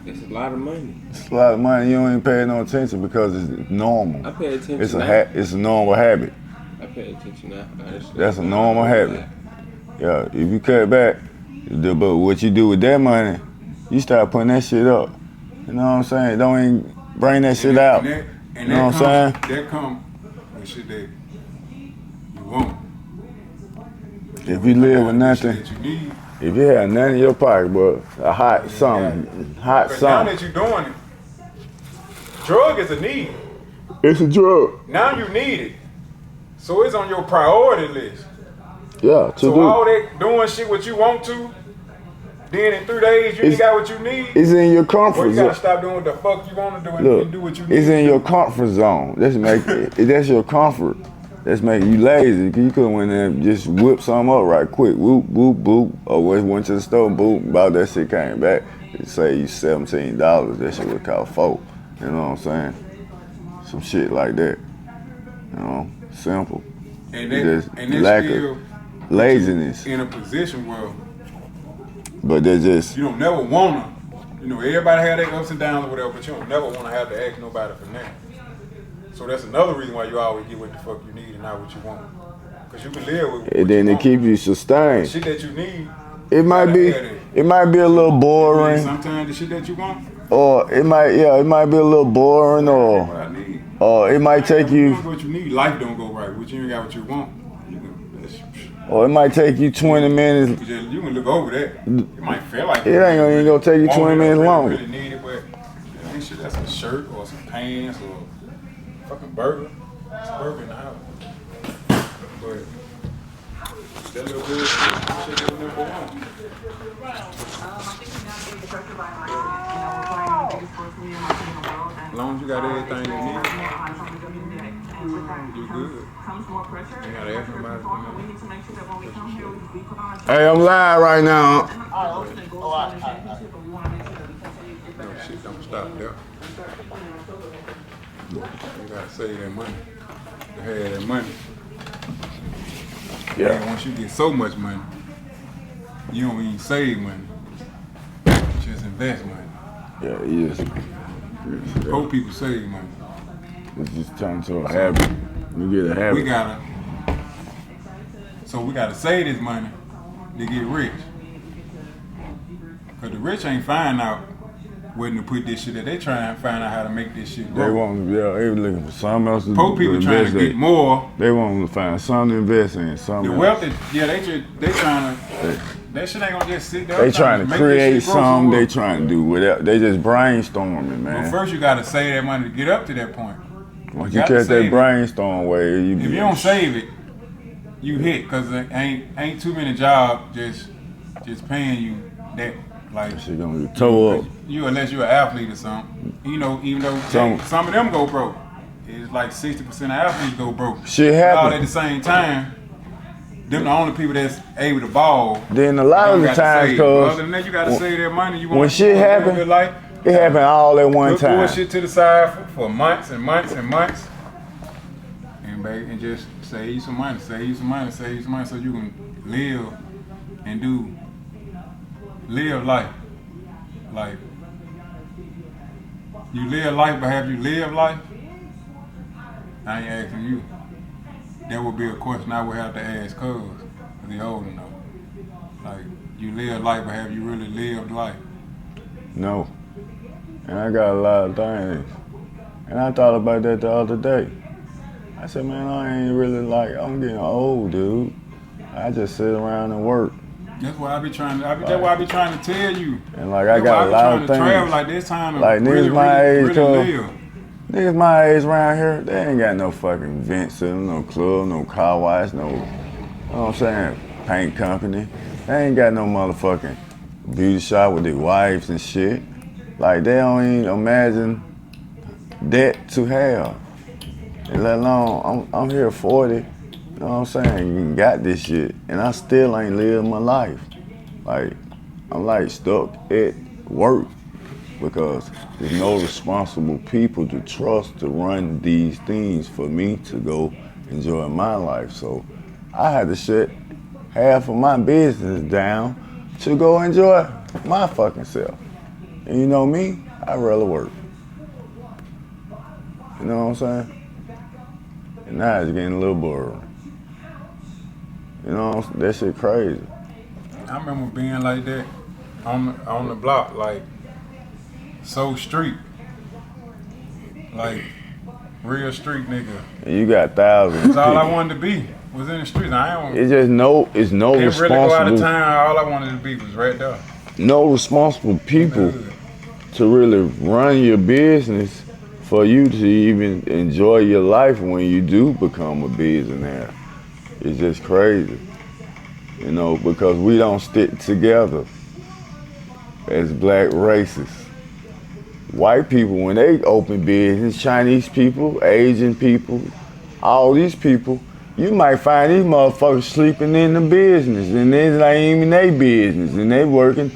It's a lot of money.
It's a lot of money. You don't even pay no attention because it's normal.
I pay attention.
It's
now.
it's a normal habit.
I pay attention now.
That's a normal habit. Yeah, if you cut back, but what you do with that money, you start putting that shit up. You know what I'm saying? Don't even bring that shit out. You know what I'm saying?
That come with shit that you want.
If you live with nothing,
Shit that you need.
if you have nothing in your pocket, bro, a hot something, hot
But now
something.
that you're doing it, drug is a need.
It's a drug.
Now you need it. So it's on your priority list.
Yeah, to
So
do.
all that doing shit what you want to, then in 3 days you ain't got what you need.
It's in your
Or
comfort
you gotta
zone.
stop doing what the fuck you want to do and
Look,
do what you need.
it's in your comfort zone. That's your comfort. That's making you lazy. You could have went there and just whip something up right quick. Whoop, whoop, boop. Or went to the store, boop. About that shit came back. It say you $17. That shit would cost $4. You know what I'm saying? Some shit like that. You know, simple.
And
Just
that
lack
still
of laziness.
in a position where
But they just,
you don't never wanna, everybody have their ups and downs or whatever, but you don't never wanna have to ask nobody for nothing. So that's another reason why you always get what the fuck you need and not what you want. Cause you can live with what
and then
you
it
want.
keep you sustained.
Shit that you need.
It might
gotta
be,
have it.
it might be a little boring,
Sometimes the shit that you want,
or it might be a little boring,
what
or
I need.
it might take you,
What you need, life don't go right. What you ain't got what you want.
or it might take you 20 minutes.
You can look over that. It might feel like
It ain't even gonna take you 20 minutes longer.
Really need it, but it ain't shit that's a shirt or some pants or a fucking burger. It's a burger in the house. But that little good shit is number one. As long as you got everything you need, you good. You gotta ask somebody for
Hey, I'm live right now.
no shit, don't stop there. You gotta save that money. To have that money.
Yeah.
And once you get so much money, you don't even save money. You just invest money.
Yeah, he is.
Poor people save money.
It's just turned to a habit. You get a habit.
We gotta save this money to get rich. Cause the rich ain't find out where to put this shit at. They trying to find out how to make this shit
They
grow.
want, they looking for something else to
Poor people trying to get more.
They want to find something to invest in.
The
Something
wealthy,
else.
they trying to. That shit ain't gonna just sit there.
They trying to
make
create
this shit grow
something. They
forward.
trying to do whatever. They just brainstorming,
But
man.
first you gotta save that money to get up to that point.
Once you
gotta
catch that
save it.
brainstorm wave, you
If you don't save it, you hit. Cause there ain't too many jobs just paying you that like.
shit gonna get toe up.
You unless you're an athlete or something. You know, even though some of them go broke. It's like 60% of athletes go broke.
Shit
All
happen.
at the same time. Them the only people that's able to ball.
Then a lot of the times,
Other
cause
than that, you gotta save that money. You
when
want
shit
to live
happen,
your life.
it happen all at one
Put
time.
shit to the side for months and months and months, and just save you some money, so you can live and live life. Like you live life, but have you lived life? I ain't asking you. That would be a question I would have to ask cuz the older know. Like you live life, but have you really lived life?
No. And I got a lot of things. And I thought about that the other day. I said, man, I ain't really I'm getting old, dude. I just sit around and work.
That's why I be trying to tell you.
And I got a lot of things.
Travel like this time to
Like
really,
niggas my age,
really live.
Niggas my age around here, they ain't got no fucking event center, no club, no car wash, no, you know what I'm saying, paint company. They ain't got no motherfucking beauty shop with their wives and shit. Like they don't even imagine that to have. And let alone, I'm here 40, you know what I'm saying, you got this shit, and I still ain't living my life. Like, I'm like stuck at work because there's no responsible people to trust to run these things for me to go enjoy my life. So I had to shut half of my business down to go enjoy my fucking self. And you know me, I'd rather work. You know what I'm saying? And now it's getting a little boring. You know, that shit crazy.
I remember being like that on the block, like so street, like real street nigga.
And you got thousands.
That's all I
people.
wanted to be was in the streets. I don't.
It's just it's no
Didn't really go out of
responsible,
town. All I wanted to be was right there.
no responsible people to really run your business for you to even enjoy your life when you do become a billionaire. It's just crazy, you know, because we don't stick together as black races. White people, when they open business, Chinese people, Asian people, all these people, you might find these motherfuckers sleeping in the business, and it's not even their business, and they working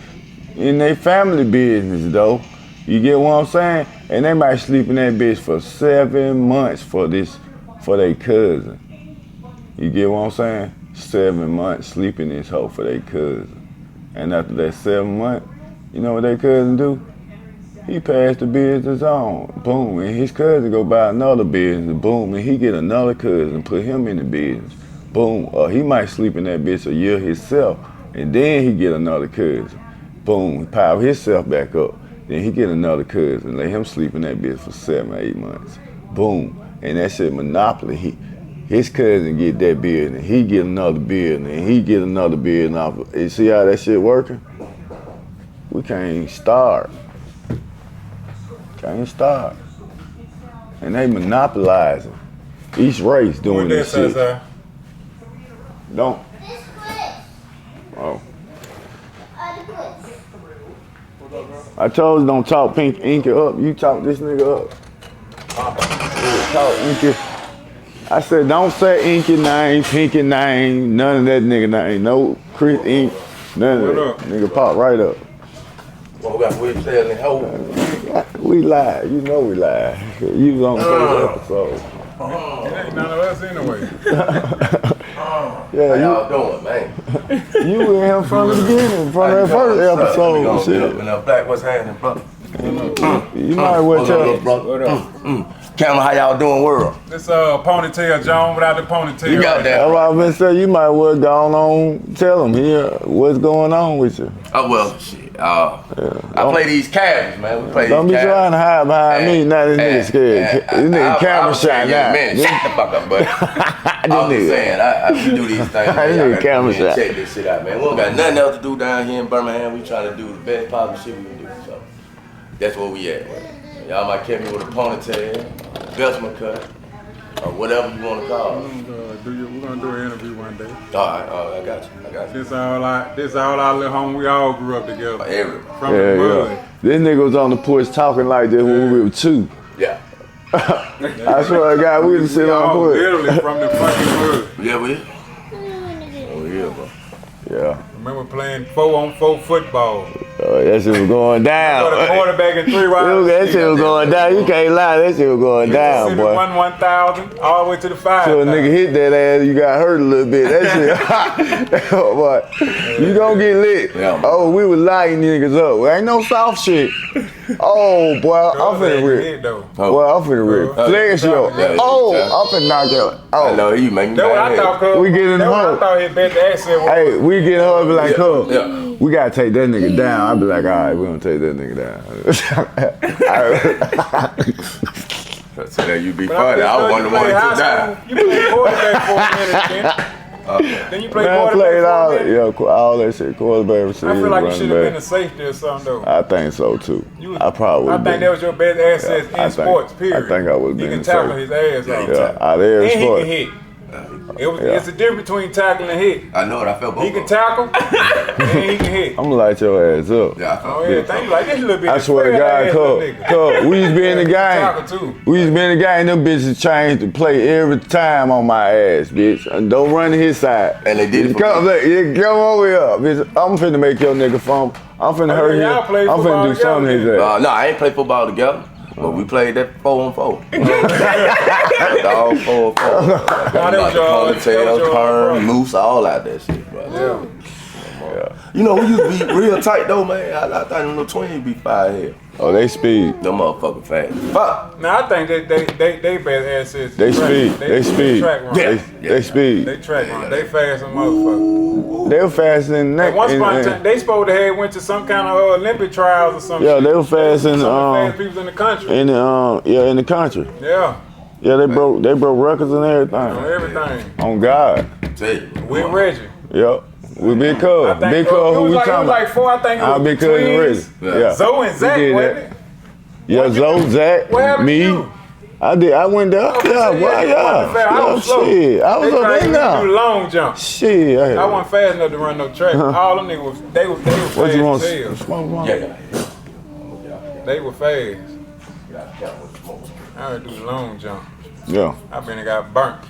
in their family business, though. You get what I'm saying? And they might sleep in that bitch for 7 months for their cousin. You get what I'm saying? 7 months sleeping this hoe for their cousin. And after that 7 months, you know what their cousin do? He passed the business on, boom, and his cousin go buy another business, boom, and he get another cousin, put him in the business, boom. Or he might sleep in that bitch a year himself, and then he get another cousin, boom, he power himself back up. Then he get another cousin, let him sleep in that bitch for 7 or 8 months, boom. And that shit monopoly, his cousin get that business, he get another business, and he get another business off of. You see how that shit working? We can't start. Can't stop. And they monopolizing. Each race doing this shit. Don't. Oh. I told you don't talk Pink Inky up. You talk this nigga up. Talk Inky. I said don't say Inky name, Pinky name, none of that nigga name. No Chris Ink, none of that. Nigga pop right up.
Well, we got whips there and hoe.
We lied. You know we lied. You was on the first episode.
It ain't none of us anyway.
How y'all doing, man?
You were in here from the beginning, from that first episode. Shit.
Back, what's happening, brother?
You might well tell.
Camera, how y'all doing, world?
This ponytail John without the ponytail.
You got that.
That's what I've been saying. You might well go on, tell him here what's going on with you.
Oh, well, shit. I play these cabins, man. We play
Don't
these
be trying to hide behind me. Now this nigga scared. This nigga camera shy now.
Man, shut the fuck up, buddy. I'm just saying, we do these things. Man.
This nigga camera shy.
Check this shit out, man. We don't got nothing else to do down here in Birmingham. We trying to do the best possible shit we can do. So that's where we at, man. Y'all might catch me with a ponytail, Belchman cut, or whatever you want to call it.
We're gonna do an interview one day.
All right, I got you.
This all our little home. We all grew up together. From the mud.
Yeah. This nigga was on the porch talking like this when we were 2.
Yeah.
I swear to God, we just sit on the porch.
Literally from the fucking mud.
Yeah, we. Oh yeah, bro.
Yeah.
Remember playing 4-on-4 football.
That shit was going down.
The quarterback and 3 wide receivers.
That shit was going down. You can't lie. That shit was going down, boy.
1,000 all the way to the 5.
So a nigga hit that ass, you got hurt a little bit. That shit, boy. You gonna get lit.
Yeah,
oh, we was lighting niggas up. Ain't no soft shit. Oh, boy, I'm finna rip. Boy, I'm finna rip. Flex yo. Oh, I'm finna knock out. Oh.
I know you make me
That's what I thought, cuz.
We getting hurt.
I thought his best accent was.
Hey, we get hurt and be like, cuz.
Yeah.
We gotta take that nigga down. I'll be like, all right, we're gonna take that nigga down.
So that you be funny. I was wondering why you die.
You played quarterback for a minute, then you played quarterback
played
for a
all,
minute.
yeah, all that shit. Quarterback, receiver,
I feel like you should have been a
back.
safety or something, though.
I think so too. I probably would.
I think that was your best asset in sports, period.
I think I would have
He
been
can tackle his ass off.
Yeah, out of every
And
sport.
he can hit. It's a difference between tackling and hit.
I know it. I felt both.
He can tackle and he can hit.
I'm gonna light your ass up.
Yeah, I felt
Oh yeah, thank you. Like this little bit.
I swear to God, cuz we used to be in the game. We used to be in the game. Them bitches changed to play every time on my ass, bitch. And don't run to his side.
And they did it.
Come over here, bitch. I'm finna make your nigga fumble. I'm finna hurt him. I'm finna do something to his ass.
No, I ain't play football together. But we played that 4-on-4. All 4-on-4. Ponytails, perm, moose, all out that shit, bro.
Yeah.
You know, we used to be real tight though, man. I thought them little twins be fire here.
Oh, they speed.
Them motherfucking fast. Fuck.
Now I think they best assets.
They speed. They speed. They speed.
They track run. They fast as motherfuckers.
They were fast in that.
Once upon a time, they supposed to have went to some kind of Olympic trials or something.
Yeah, they were fast in
some of the fast people in the country.
in the country.
Yeah.
Yeah, they broke records and everything.
On everything.
On God.
With Reggie.
Yep. With Big Cub. Big Cub, who we talking about?
It was like 4, I think it was
Big Cub and
twins.
Reggie. Yeah.
Zoe and Zach, wasn't it?
Yeah, Zoe, Zach,
What happened
me.
to you?
I did. I went there.
I was slow.
Shit. I was up
They
in
tried to do
there.
long jump.
Shit.
I wasn't fast enough to run no track. All them niggas, they were fast
What you want?
as hell.
Smoke one?
Yeah.
They were fast. I had to do the long jump.
Yeah.
I been and got burnt.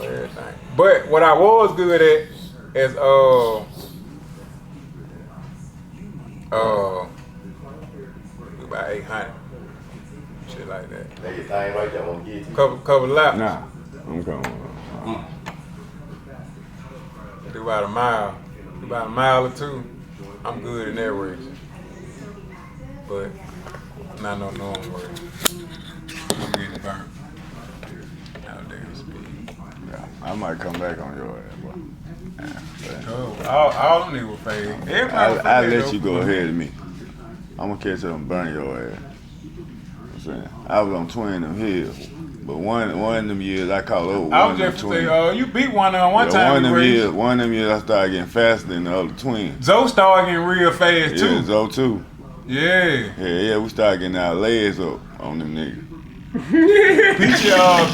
Everything. But what I was good at is about 800. Shit like that. Couple laps.
Nah. I'm coming.
Do about a mile. Do about a mile or 2. I'm good in that race. But not no normal race. I'm getting burnt. Out there speed.
Yeah. I might come back on your ass, boy.
All them niggas were fast.
I'll let you go ahead of me. I'm gonna catch up and burn your ass. I'm saying I was on Twin them hills, but one of them years I called over.
I was just say, you beat one of them one time.
One of them years I started getting faster than the other twins.
Zoe started getting real fast too.
Yeah, Zoe too.
Yeah.
Yeah, we started getting our legs up on them niggas.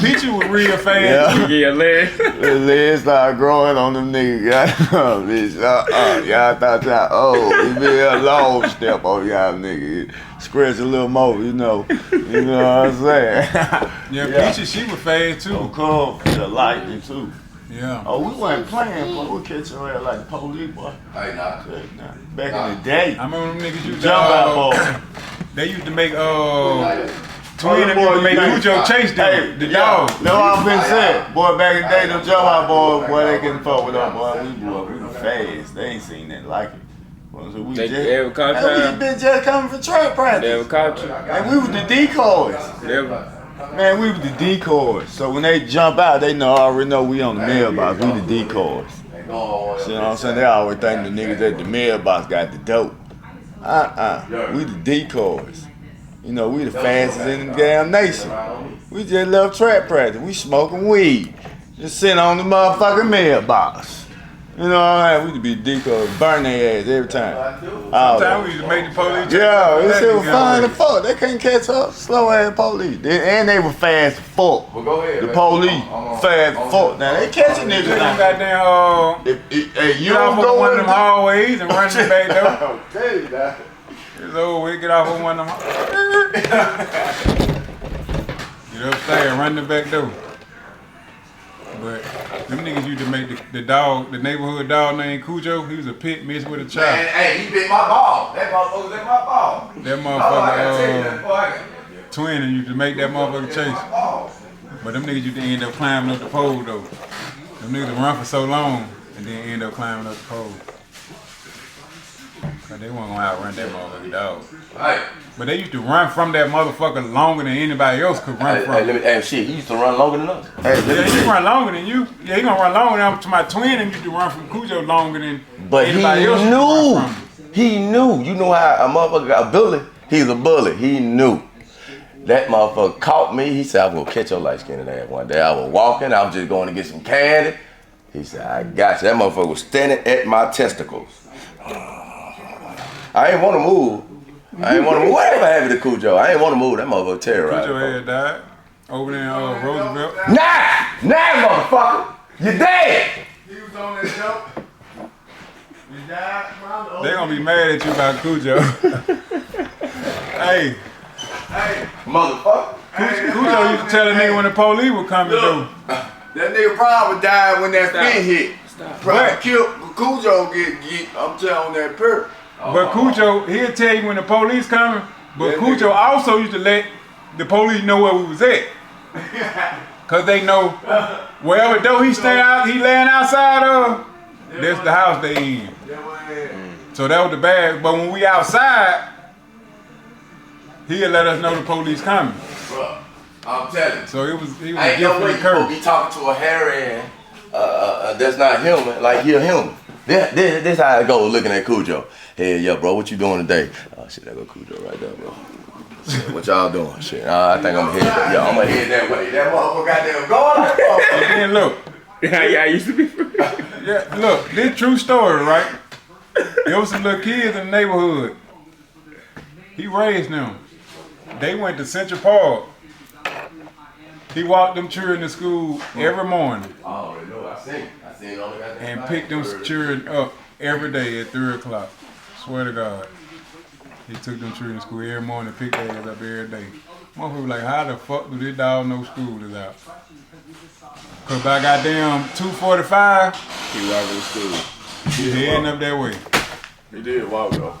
Peachy was real fast.
Yeah.
You get your leg.
The legs started growing on them niggas. Bitch, y'all thought y'all old. You be a long step on y'all niggas. Scratch a little more, you know. You know what I'm saying?
Yeah, Peachy, she was fast too.
Don't come for the lightning too.
Yeah.
Oh, we wasn't playing, boy. We catch your ass like the police, boy.
Hey, nah.
Back in the day.
I remember them niggas used
Jump out ball.
they used to make Twin and
boy,
used to make
you
Cujo chase them.
Hey,
the dog.
That's what I'm finna say. Boy, back in the day, them jump out boys, boy, they couldn't fuck with us, boy. We were fast. They ain't seen nothing like it. Boy, so we
They
just,
ever caught
we
you?
been just coming for trap practice.
Never caught you.
And we was the decoys.
Never.
Man, we was the decoys. So when they jump out, they already know we on the mailbox. We the decoys. You know what I'm saying? They always think the niggas at the mailbox got the dope. We the decoys. You know, we the fastest in the damn nation. We just love trap practice. We smoking weed. Just sitting on the motherfucking mailbox. You know what I mean? We be decoys, burn their ass every time.
Sometimes we used to make the police.
Yeah, this shit was fine as fuck. They couldn't catch up. Slow ass police. And they were fast as fuck.
Well, go ahead.
The police fast as fuck. Now they catching
They
niggas
don't
now.
goddamn
Hey, you
get off
don't
on
go
one of
in
them
the
hallways and run the back door.
I'll tell you that.
It's over with, get off on one of them. Get upstairs and run the back door. But them niggas used to make the dog, the neighborhood dog named Cujo. He was a pit mixed with a child.
Man, hey, he bit my ball. That motherfucker bit my ball.
That
Oh, I gotta tell you
motherfucker
that, boy. I gotta-
twin and used to make that motherfucker chase. But them niggas used to end up climbing up the pole though. Them niggas would run for so long and then end up climbing up the pole. Cause they wasn't gonna outrun that motherfucker dog.
Hey,
But they used to run from that motherfucker longer than anybody else could run from.
hey, shit, he used to run longer than us.
Hey,
Yeah, he run longer than you. Yeah, he gonna run longer than to my twin and used to run from Cujo longer than
But he
anybody else could
knew.
run from.
He knew. You know how a motherfucker got a bully? He's a bully. He knew. That motherfucker caught me. He said, I'm gonna catch your light skinned ass one day. I was walking. I was just going to get some candy. He said, I got you. That motherfucker was standing at my testicles. I ain't want to move. Whatever happened to Cujo? I ain't want to move. That motherfucker terrorized.
Cujo had died over there in Roosevelt.
Nah, motherfucker. You dead.
He was on that joke. He died,
They gonna be mad at you about Cujo. Hey,
Motherfucker.
Cujo used to tell a nigga when the police were coming through.
That nigga probably died when that spin hit. Probably killed Cujo get I'm telling on that perk.
But Cujo, he'll tell you when the police coming. But
That
Cujo
nigga-
also used to let the police know where we was at. Cause they know wherever door he laying outside of, that's the house they in. So that was the bad. But when we outside, he'll let us know the police coming.
Bro, I'm telling you.
So he was
I ain't no way
different
you gonna be
curse.
talking to a hairy that's not human, like he a human. This how I go looking at Cujo. Hey, yo, bro, what you doing today? Oh, shit, that go Cujo right there, bro. Shit, what y'all doing? Shit, I think I'm headed that. Yo, I'm gonna head that way. That motherfucker got there going like that.
And then look,
Yeah, I used to be.
yeah, look, this true story, right? There was some little kids in the neighborhood. He raised them. They went to Central Park. He walked them children to school every morning
I already know. I seen on the goddamn
and
live.
picked them children up every day at 3 o'clock. Swear to God. He took them children to school every morning and picked their ass up every day. Motherfucker was like, how the fuck do this dog know school is out? Cause by goddamn 2:45,
He walking to school.
he heading up that way.
He did walk though.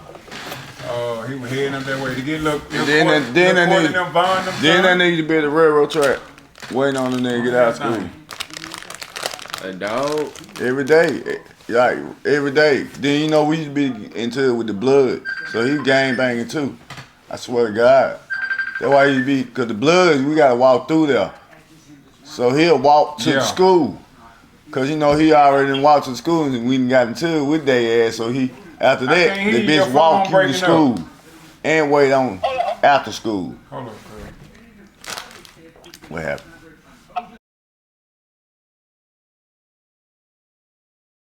He was heading up that way to get look.
Then that nigga to be at the railroad track, waiting on the nigga to get out of school.
A dog.
Every day, like every day. Then you know we used to be into it with the blood, so he gang banging too. I swear to God. That's why he be, cause the bloods we gotta walk through there. So he'll walk to the school, cause you know he already done walked to the school and we done got into it with their ass. So he after that
can't hear
the
you, your
bitch walk
phone
you to
breaking
school and wait on after school.
Hold on, bro.
What happened?